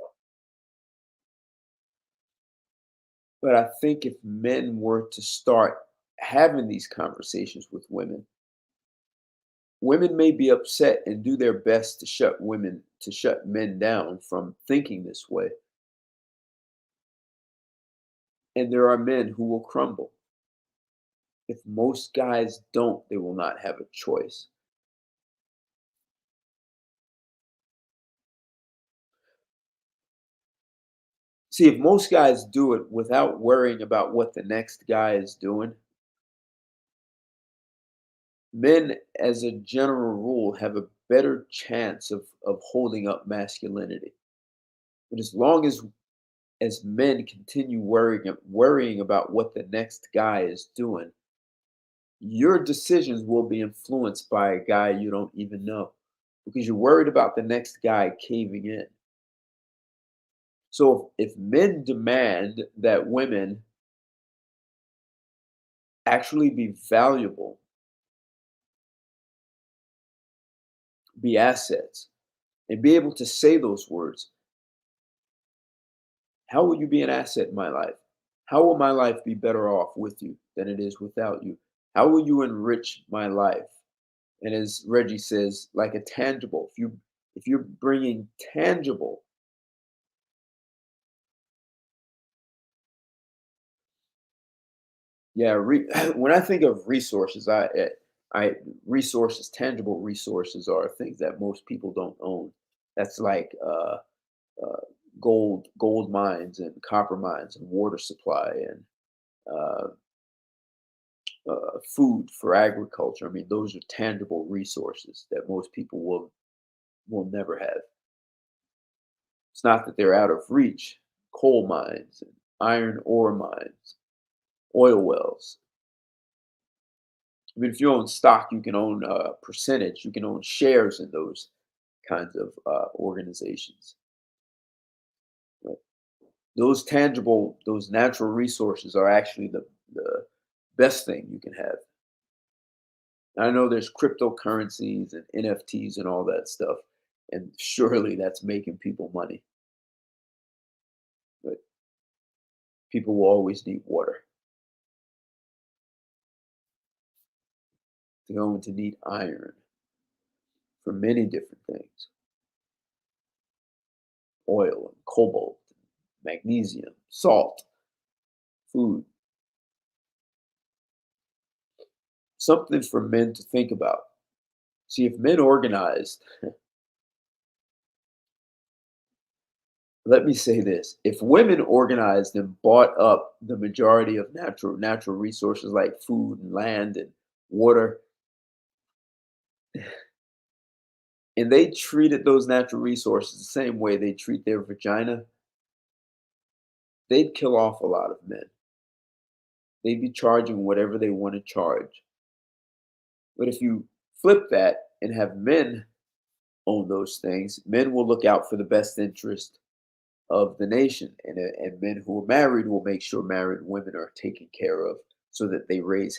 But I think if men were to start having these conversations with women, women may be upset and do their best to shut men down from thinking this way. And there are men who will crumble. If most guys don't, they will not have a choice. See, if most guys do it without worrying about what the next guy is doing, men, as a general rule, have a better chance of holding up masculinity. But as long as men continue worrying about what the next guy is doing, your decisions will be influenced by a guy you don't even know because you're worried about the next guy caving in. So if men demand that women actually be valuable, be assets, and be able to say those words, how will you be an asset in my life? How will my life be better off with you than it is without you? How will you enrich my life? And as Reggie says, like a tangible, if you're bringing tangible, yeah. When I think of resources, I resources, tangible resources are things that most people don't own. That's like uh, gold mines and copper mines and water supply and uh, food for agriculture. I mean, those are tangible resources that most people will never have. It's not that they're out of reach. Coal mines and iron ore mines, oil wells. I mean, if you own stock, you can own a percentage. You can own shares in those kinds of organizations. But those tangible, those natural resources are actually the best thing you can have. I know there's cryptocurrencies and NFTs and all that stuff, and surely that's making people money. But people will always need water. They're going to need iron for many different things: oil and cobalt, magnesium, salt, food. Something for men to think about. See, if men organized, let me say this: if women organized and bought up the majority of natural resources like food and land and water, and they treated those natural resources the same way they treat their vagina, they'd kill off a lot of men. They'd be charging whatever they want to charge. But if you flip that and have men own those things, men will look out for the best interest of the nation. And men who are married will make sure married women are taken care of so that they raise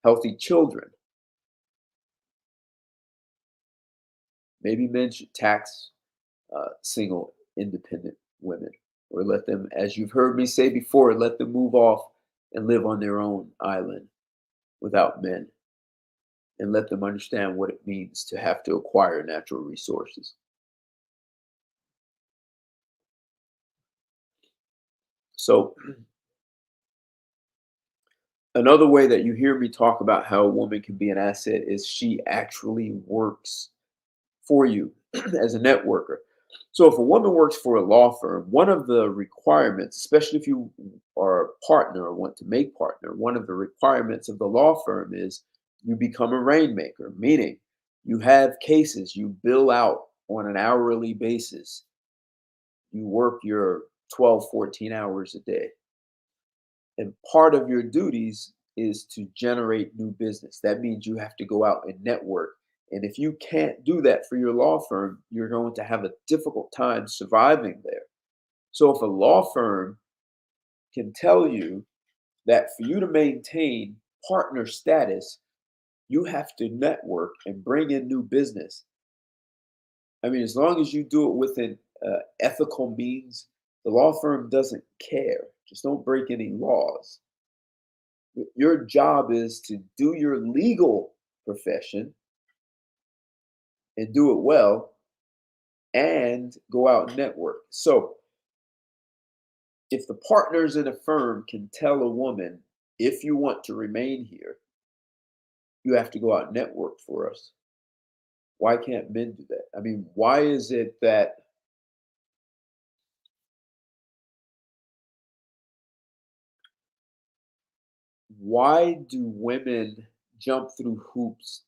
healthy children. Maybe men should tax single, independent women, or let them, as you've heard me say before, let them move off and live on their own island without men, and let them understand what it means to have to acquire natural resources. So, another way that you hear me talk about how a woman can be an asset is she actually works for you as a networker. So if a woman works for a law firm, one of the requirements, especially if you are a partner or want to make partner, one of the requirements of the law firm is you become a rainmaker, meaning you have cases, you bill out on an hourly basis, you work your 12, 14 hours a day. And part of your duties is to generate new business. That means you have to go out and network. And if you can't do that for your law firm, you're going to have a difficult time surviving there. So if a law firm can tell you that for you to maintain partner status, you have to network and bring in new business. I mean, as long as you do it within ethical means, the law firm doesn't care. Just don't break any laws. Your job is to do your legal profession and do it well and go out and network. So, if the partners in a firm can tell a woman, if you want to remain here, you have to go out and network for us. Why can't men do that? I mean, why is it that why do women jump through hoops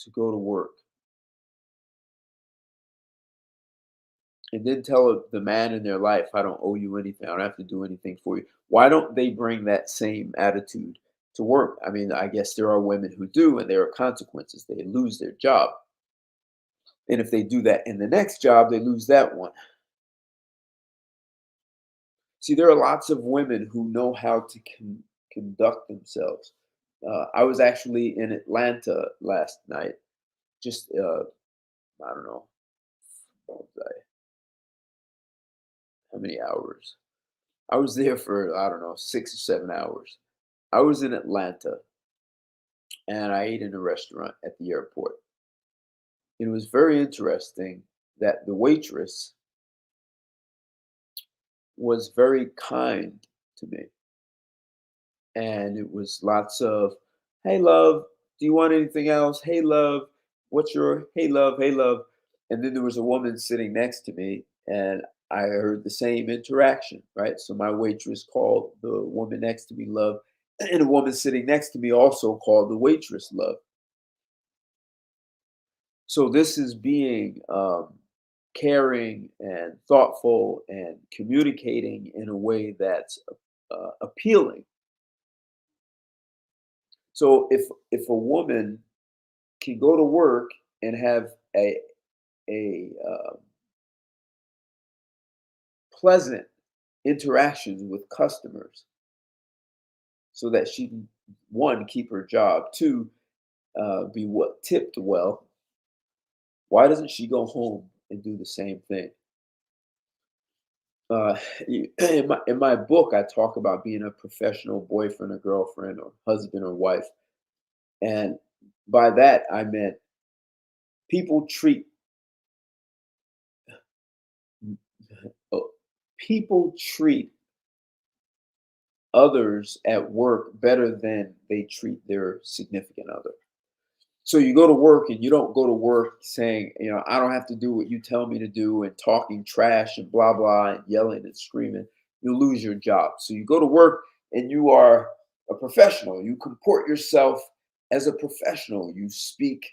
to go to work and then tell the man in their life, I don't owe you anything, I don't have to do anything for you? Why don't they bring that same attitude to work? I mean, I guess there are women who do, and there are consequences. They lose their job. And if they do that in the next job, they lose that one. See, there are lots of women who know how to conduct themselves. I was actually in Atlanta last night. Just I don't know what was I, how many hours. I was there for I don't know 6 or 7 hours. I was in Atlanta and I ate in a restaurant at the airport. It was very interesting that the waitress was very kind to me. And it was lots of, "Hey, love, do you want anything else? Hey, love, what's your, hey, love, hey, love." And then there was a woman sitting next to me, and I heard the same interaction, right? So my waitress called the woman next to me love, and a woman sitting next to me also called the waitress love. So this is being caring and thoughtful and communicating in a way that's appealing. So if a woman can go to work and have a pleasant interactions with customers, so that she can one keep her job, two be what tipped well. Why doesn't she go home and do the same thing? In my book, I talk about being a professional boyfriend or girlfriend or husband or wife, and by that I meant people treat uh, people treat others at work better than they treat their significant other. So you go to work and you don't go to work saying, I don't have to do what you tell me to do and talking trash and blah, blah, and yelling and screaming. You lose your job. So you go to work and you are a professional. You comport yourself as a professional. You speak,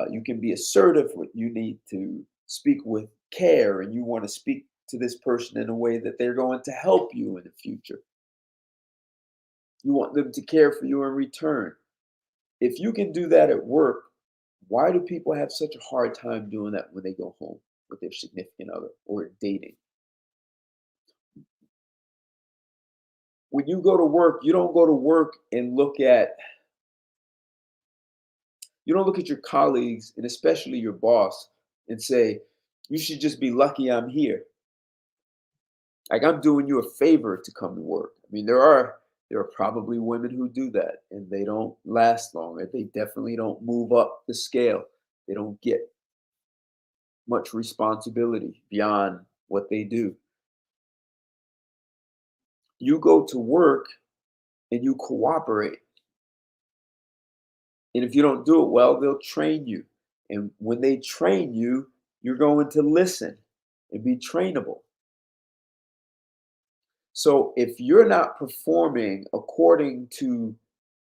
you can be assertive. You need to speak with care and you want to speak to this person in a way that they're going to help you in the future. You want them to care for you in return. If you can do that at work, why do people have such a hard time doing that when they go home with their significant other or dating? When you go to work, you don't go to work and you don't look at your colleagues and especially your boss and say, you should just be lucky I'm here. Like I'm doing you a favor to come to work. I mean, there are probably women who do that and they don't last long. They definitely don't move up the scale. They don't get much responsibility beyond what they do. You go to work and you cooperate. And if you don't do it well, they'll train you. And when they train you, you're going to listen and be trainable. So if you're not performing according to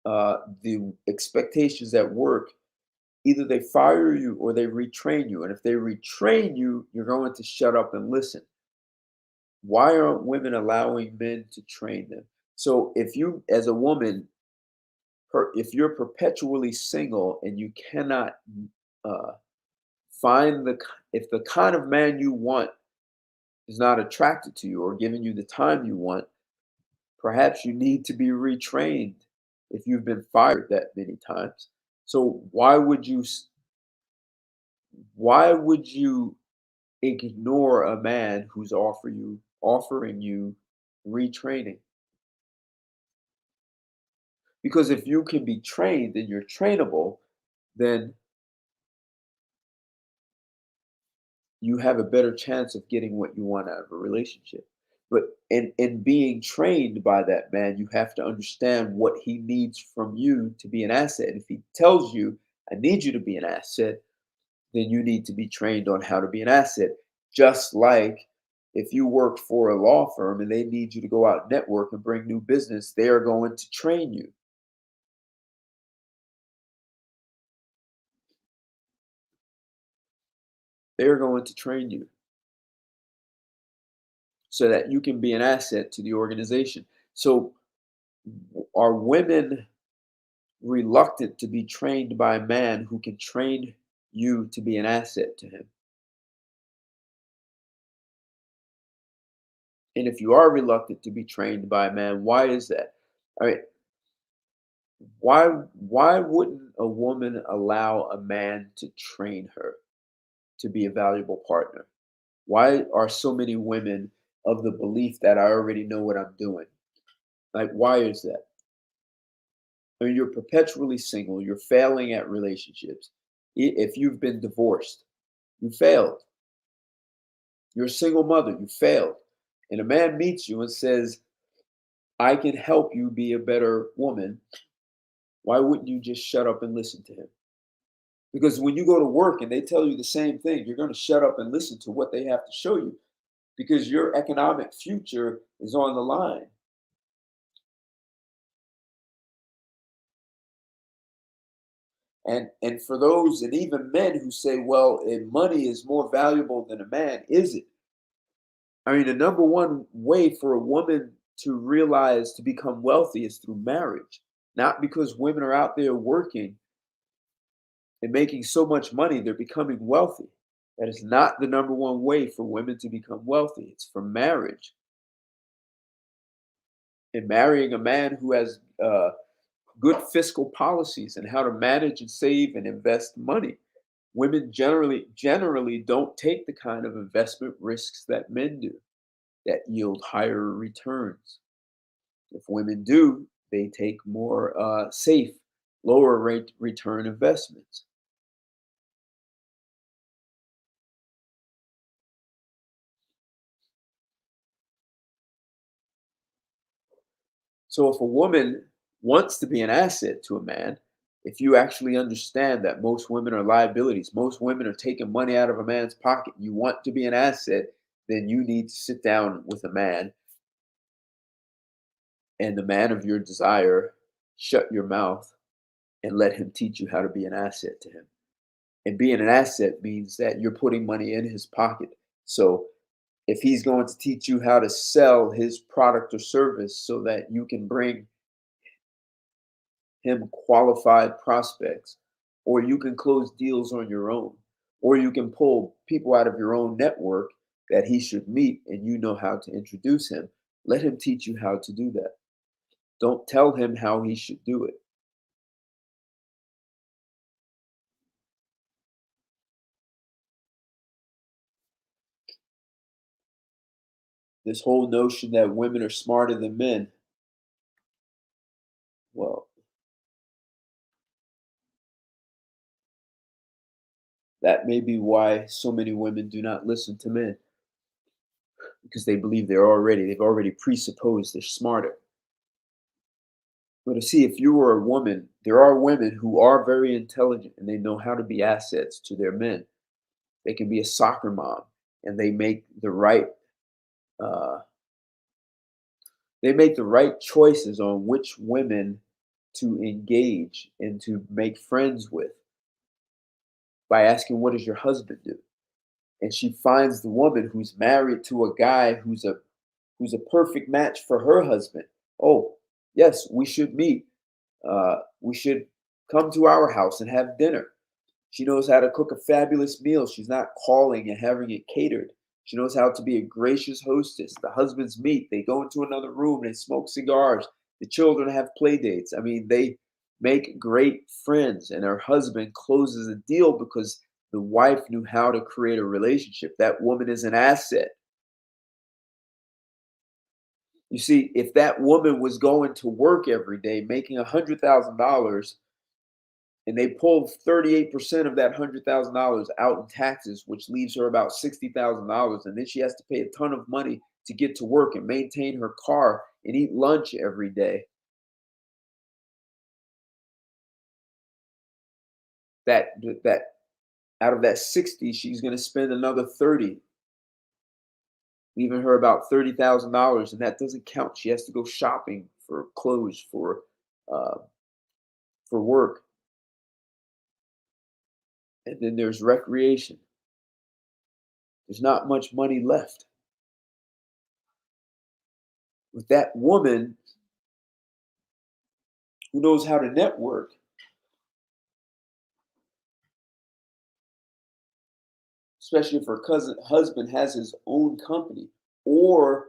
the expectations at work, either they fire you or they retrain you. And if they retrain you, you're going to shut up and listen. Why aren't women allowing men to train them? So if you, as a woman, if you're perpetually single and you cannot uh, find if the kind of man you want is not attracted to you or giving you the time you want, perhaps you need to be retrained if you've been fired that many times. So why would you ignore a man who's offering you retraining? Because if you can be trained and you're trainable, then you have a better chance of getting what you want out of a relationship. But in being trained by that man, you have to understand what he needs from you to be an asset. If he tells you, I need you to be an asset, then you need to be trained on how to be an asset. Just like if you work for a law firm and they need you to go out and network and bring new business, they are going to train you. They're going to train you so that you can be an asset to the organization. So, are women reluctant to be trained by a man who can train you to be an asset to him? And if you are reluctant to be trained by a man, why is that? I mean, why wouldn't a woman allow a man to train her to be a valuable partner? Why are so many women of the belief that I already know what I'm doing? Like, why is that? I mean, you're perpetually single, you're failing at relationships. If you've been divorced, you failed. You're a single mother, you failed. And a man meets you and says, I can help you be a better woman. Why wouldn't you just shut up and listen to him? Because when you go to work and they tell you the same thing, you're going to shut up and listen to what they have to show you because your economic future is on the line. And for those, and even men who say, well, money is more valuable than a man, is it? I mean, the number one way for a woman to realize to become wealthy is through marriage, not because women are out there working and making so much money, they're becoming wealthy. That is not the number one way for women to become wealthy. It's from marriage. And marrying a man who has good fiscal policies and how to manage and save and invest money. Women generally don't take the kind of investment risks that men do that yield higher returns. If women do, they take more safe, lower rate return investments. So if a woman wants to be an asset to a man, if you actually understand that most women are liabilities, most women are taking money out of a man's pocket, you want to be an asset, then you need to sit down with a man and the man of your desire, shut your mouth and let him teach you how to be an asset to him. And being an asset means that you're putting money in his pocket. So if he's going to teach you how to sell his product or service so that you can bring him qualified prospects, or you can close deals on your own, or you can pull people out of your own network that he should meet and you know how to introduce him. Let him teach you how to do that. Don't tell him how he should do it. This whole notion that women are smarter than men, well, that may be why so many women do not listen to men because they've already presupposed they're smarter. But to see, if you were a woman, there are women who are very intelligent and they know how to be assets to their men. They can be a soccer mom and uh, they make the right choices on which women to engage and to make friends with by asking, what does your husband do? And she finds the woman who's married to a guy who's a perfect match for her husband. Oh, yes, we should meet. We should come to our house and have dinner. She knows how to cook a fabulous meal. She's not calling and having it catered. She knows how to be a gracious hostess. The husbands meet. They go into another room. They smoke cigars. The children have play dates. I mean, they make great friends, and her husband closes a deal because the wife knew how to create a relationship. That woman is an asset. You see, if that woman was going to work every day making $100,000 and they pull 38% of that $100,000 out in taxes, which leaves her about $60,000, and then she has to pay a ton of money to get to work and maintain her car and eat lunch every day. That out of that 60, she's going to spend another 30, leaving her about $30,000, and that doesn't count. She has to go shopping for clothes uh, for work, and then there's recreation. There's not much money left. With that woman who knows how to network, especially if her husband has his own company or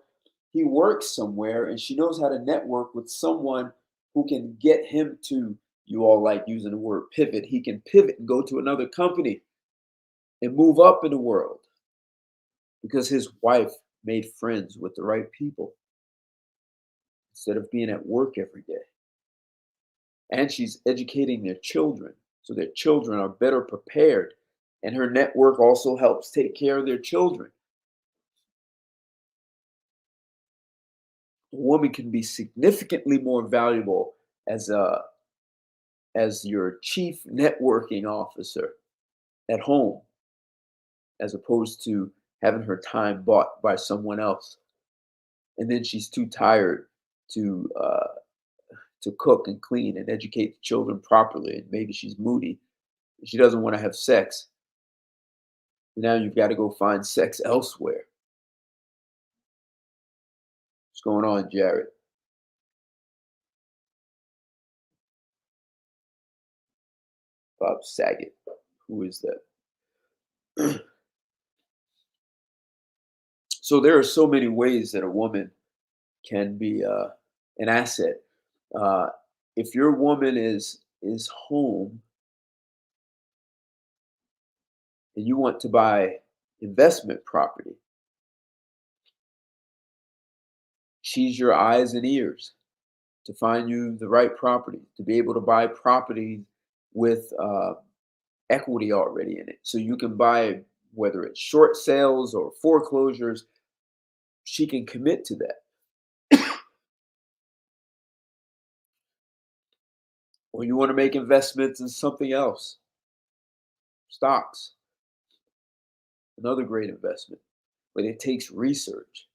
he works somewhere and she knows how to network with someone who can get him to, you all like using the word pivot, he can pivot and go to another company and move up in the world because his wife made friends with the right people instead of being at work every day. And she's educating their children so their children are better prepared. And her network also helps take care of their children. A woman can be significantly more valuable as your chief networking officer at home, as opposed to having her time bought by someone else. And then she's too tired to to cook and clean and educate the children properly. And maybe she's moody. She doesn't want to have sex. Now you've got to go find sex elsewhere. What's going on, Jared? Bob Saget. Who is that? So there are so many ways that a woman can be an asset. Uh, if your woman is home and you want to buy investment property, she's your eyes and ears to find you the right property, to be able to buy property with equity already in it. So you can buy, whether it's short sales or foreclosures, she can commit to that. Or you want to make investments in something else, stocks, another great investment, but it takes research.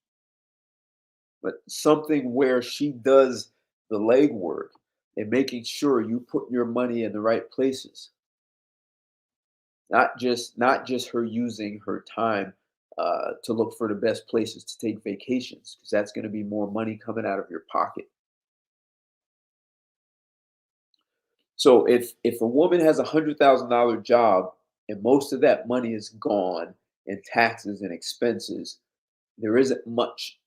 But something where she does the legwork and making sure you put your money in the right places. Not just her using her time to look for the best places to take vacations, because that's going to be more money coming out of your pocket. So if a woman has $100,000 job and most of that money is gone in taxes and expenses, there isn't much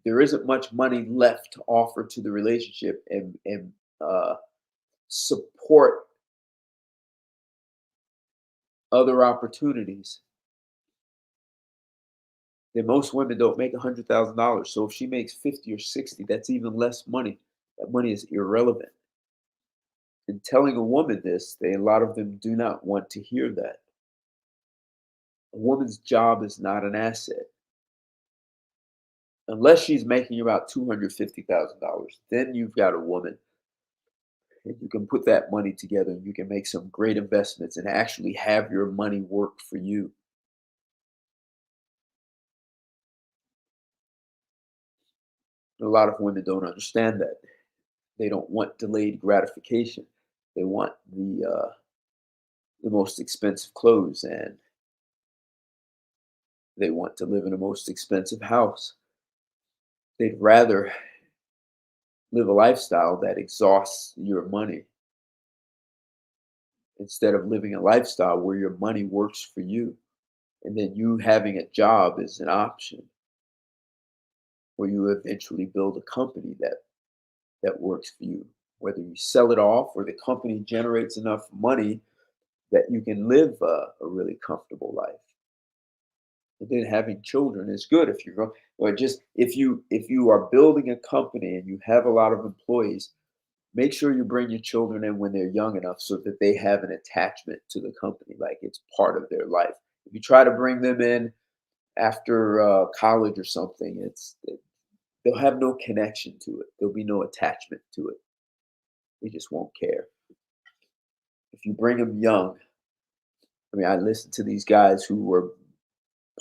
there isn't much money left to offer to the relationship and support other opportunities. Then most women don't make $100,000. So if she makes 50 or 60, that's even less money. That money is irrelevant. And telling a woman this, a lot of them do not want to hear that. A woman's job is not an asset. Unless she's making about $250,000, then you've got a woman. And you can put that money together and you can make some great investments and actually have your money work for you. A lot of women don't understand that. They don't want delayed gratification. They want the most expensive clothes, and they want to live in the most expensive house. They'd rather live a lifestyle that exhausts your money instead of living a lifestyle where your money works for you. And then you having a job is an option, where you eventually build a company that that works for you, whether you sell it off or the company generates enough money that you can live a really comfortable life. And then having children is good if you're going, or just if you are building a company and you have a lot of employees, make sure you bring your children in when they're young enough so that they have an attachment to the company, like it's part of their life. If you try to bring them in after college or something, they'll have no connection to it. There'll be no attachment to it. They just won't care. If you bring them young, I mean, I listen to these guys who were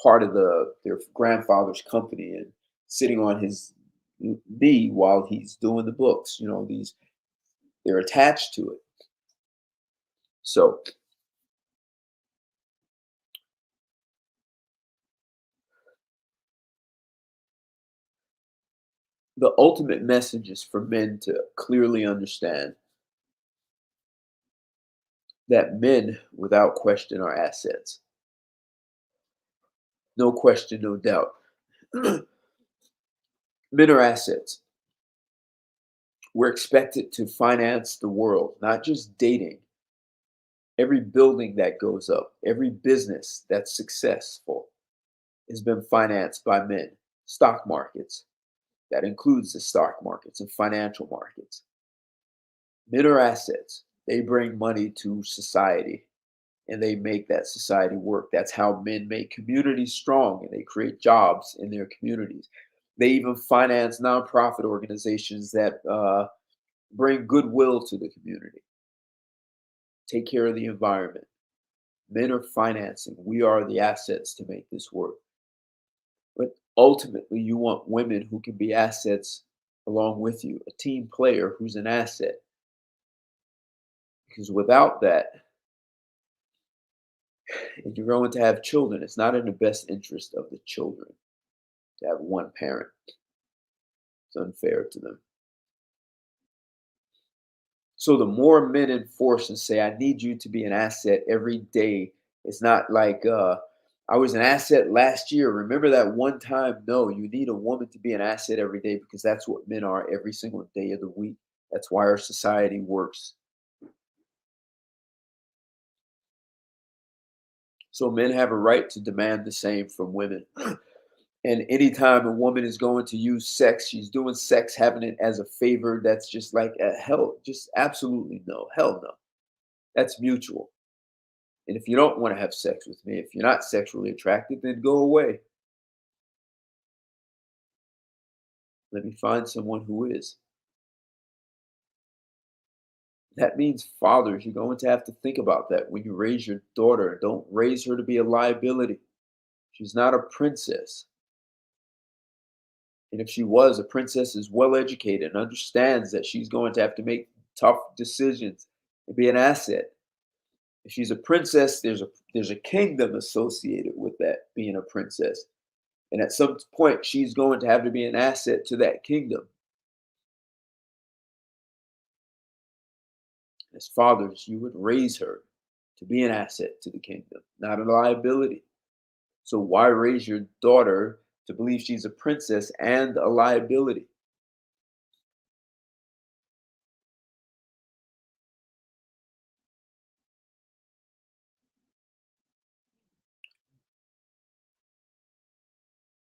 part of their grandfather's company and sitting on his knee while he's doing the books. These they're attached to it. So the ultimate message is for men to clearly understand that men, without question, are assets. No question, no doubt. Men are assets. We're expected to finance the world, not just dating. Every building that goes up, every business that's successful has been financed by men. Stock markets, that includes the stock markets and financial markets. Men are assets. They bring money to society and they make that society work. That's how men make communities strong and they create jobs in their communities. They even finance nonprofit organizations that bring goodwill to the community, take care of the environment. Men are financing. We are the assets to make this work. But ultimately, you want women who can be assets along with you, a team player who's an asset. Because without that, and you're going to have children, it's not in the best interest of the children to have one parent. It's unfair to them. So the more men enforce and say, I need you to be an asset every day. It's not like I was an asset last year. Remember that one time? No, you need a woman to be an asset every day because that's what men are every single day of the week. That's why our society works. So men have a right to demand the same from women. And anytime a woman is going to use sex, she's doing sex, having it as a favor. That's just like hell, just absolutely no, hell no. That's mutual. And if you don't want to have sex with me, if you're not sexually attracted, then go away. Let me find someone who is. That means fathers, you're going to have to think about that when you raise your daughter. Don't raise her to be a liability. She's not a princess. And if she was, a princess is well educated and understands that she's going to have to make tough decisions and be an asset. If she's a princess, there's a kingdom associated with that being a princess. And at some point, she's going to have to be an asset to that kingdom. As fathers, you would raise her to be an asset to the kingdom, not a liability. So why raise your daughter to believe she's a princess and a liability?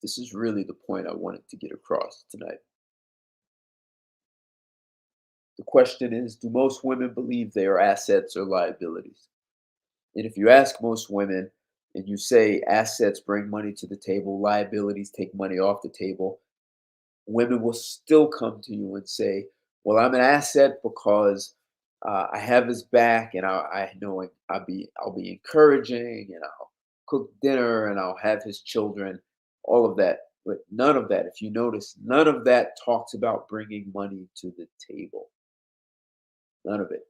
This is really the point I wanted to get across tonight. The question is, do most women believe they are assets or liabilities? And if you ask most women and you say assets bring money to the table, liabilities take money off the table, women will still come to you and say, "Well, I'm an asset because I have his back, and I know I'll be encouraging, and I'll cook dinner, and I'll have his children, all of that." But none of that, if you notice, none of that talks about bringing money to the table. None of it.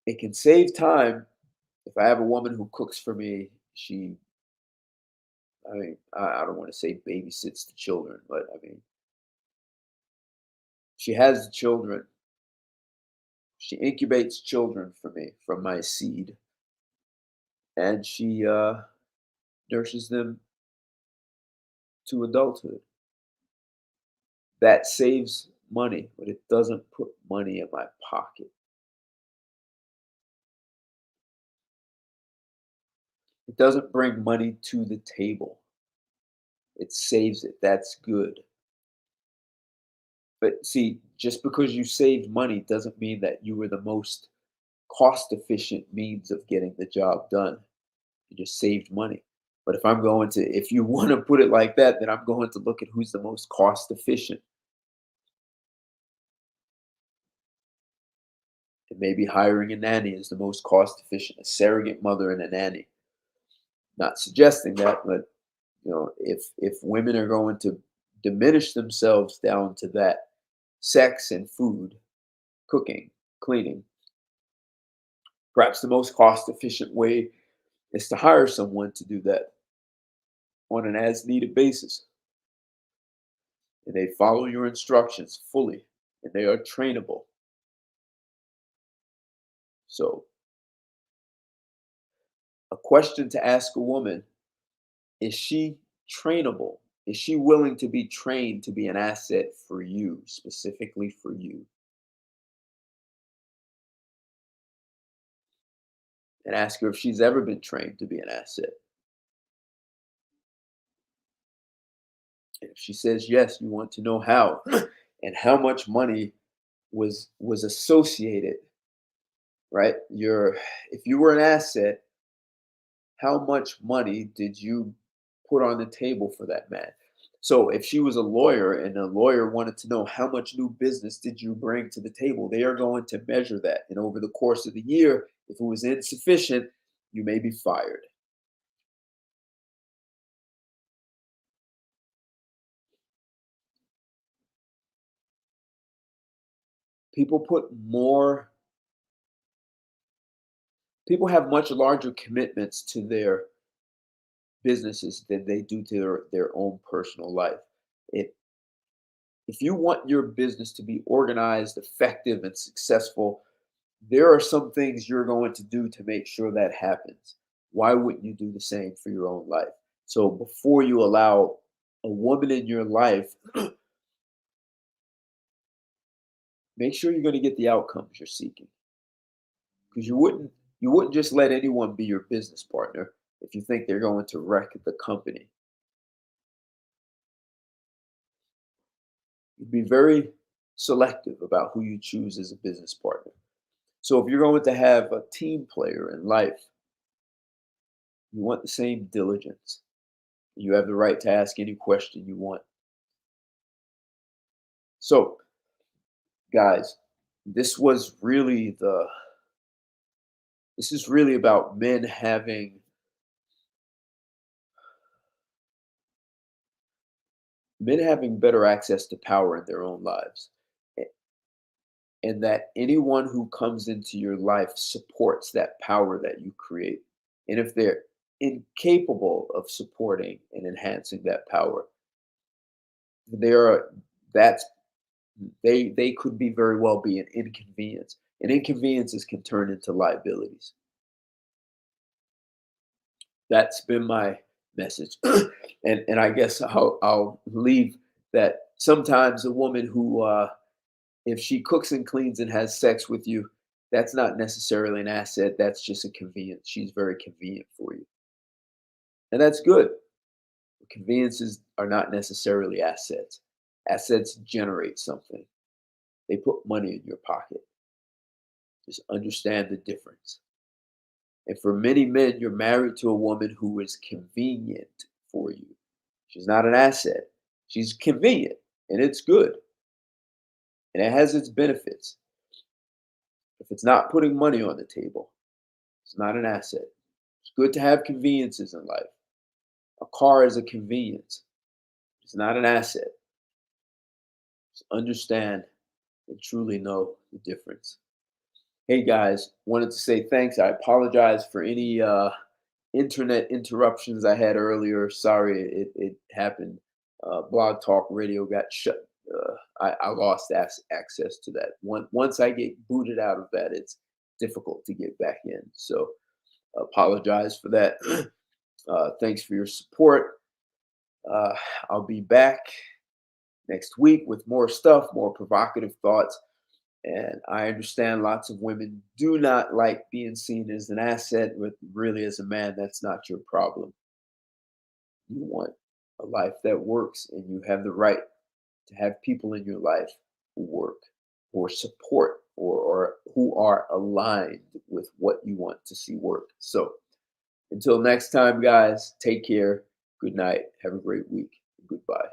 It can save time. If I have a woman who cooks for me, I mean, I don't want to say babysits the children, but I mean, she has the children. She incubates children for me from my seed, and she nurses them to adulthood. That saves money, but it doesn't put money in my pocket. It doesn't bring money to the table. It saves it. That's good. But see, just because you saved money doesn't mean that you were the most cost efficient means of getting the job done. You just saved money. But if you want to put it like that, then I'm going to look at who's the most cost efficient. And maybe hiring a nanny is the most cost efficient, a surrogate mother and a nanny. Not suggesting that, but if women are going to diminish themselves down to that, sex and food, cooking, cleaning, perhaps the most cost efficient way is to hire someone to do that on an as needed basis. And they follow your instructions fully and they are trainable. So, a question to ask a woman: is she trainable? Is she willing to be trained to be an asset for you, specifically for you? And ask her if she's ever been trained to be an asset. And if she says yes, you want to know how and how much money was associated, right? If you were an asset, how much money did you put on the table for that man? So if she was a lawyer and a lawyer wanted to know how much new business did you bring to the table, they are going to measure that. And over the course of the year, if it was insufficient, you may be fired. People put more People have much larger commitments to their businesses than they do to their own personal life. It If you want your business to be organized, effective, and successful, there are some things you're going to do to make sure that happens. Why wouldn't you do the same for your own life? So before you allow a woman in your life, make sure you're going to get the outcomes you're seeking. Because you wouldn't just let anyone be your business partner if you think they're going to wreck the company. You'd be very selective about who you choose as a business partner. So if you're going to have a team player in life, you want the same diligence. You have the right to ask any question you want. So, guys, this was really the this is really about men having better access to power in their own lives. And that anyone who comes into your life supports that power that you create. And if they're incapable of supporting and enhancing that power, they are that's they could be very well be an inconvenience. And inconveniences can turn into liabilities. That's been my message. And I guess I'll leave that sometimes a woman who if she cooks and cleans and has sex with you, that's not necessarily an asset. That's just a convenience. She's very convenient for you. And that's good. Conveniences are not necessarily assets. Assets generate something, they put money in your pocket. Just understand the difference. And for many men, you're married to a woman who is convenient for you. She's not an asset, she's convenient, and it's good. And it has its benefits. If it's not putting money on the table, it's not an asset. It's good to have conveniences in life. A car is a convenience, it's not an asset. Just understand and truly know the difference. Hey guys, wanted to say thanks. I apologize for any internet interruptions I had earlier. Sorry, it happened. Blog Talk Radio got shut. I lost access to that. Once I get booted out of that, it's difficult to get back in. So apologize for that. Thanks for your support. I'll be back next week with more stuff, more provocative thoughts. And I understand lots of women do not like being seen as an asset, but really, as a man, that's not your problem. You want a life that works, and you have the right to have people in your life who work or support or who are aligned with what you want to see work. So until next time, guys, take care. Good night. Have a great week. Goodbye.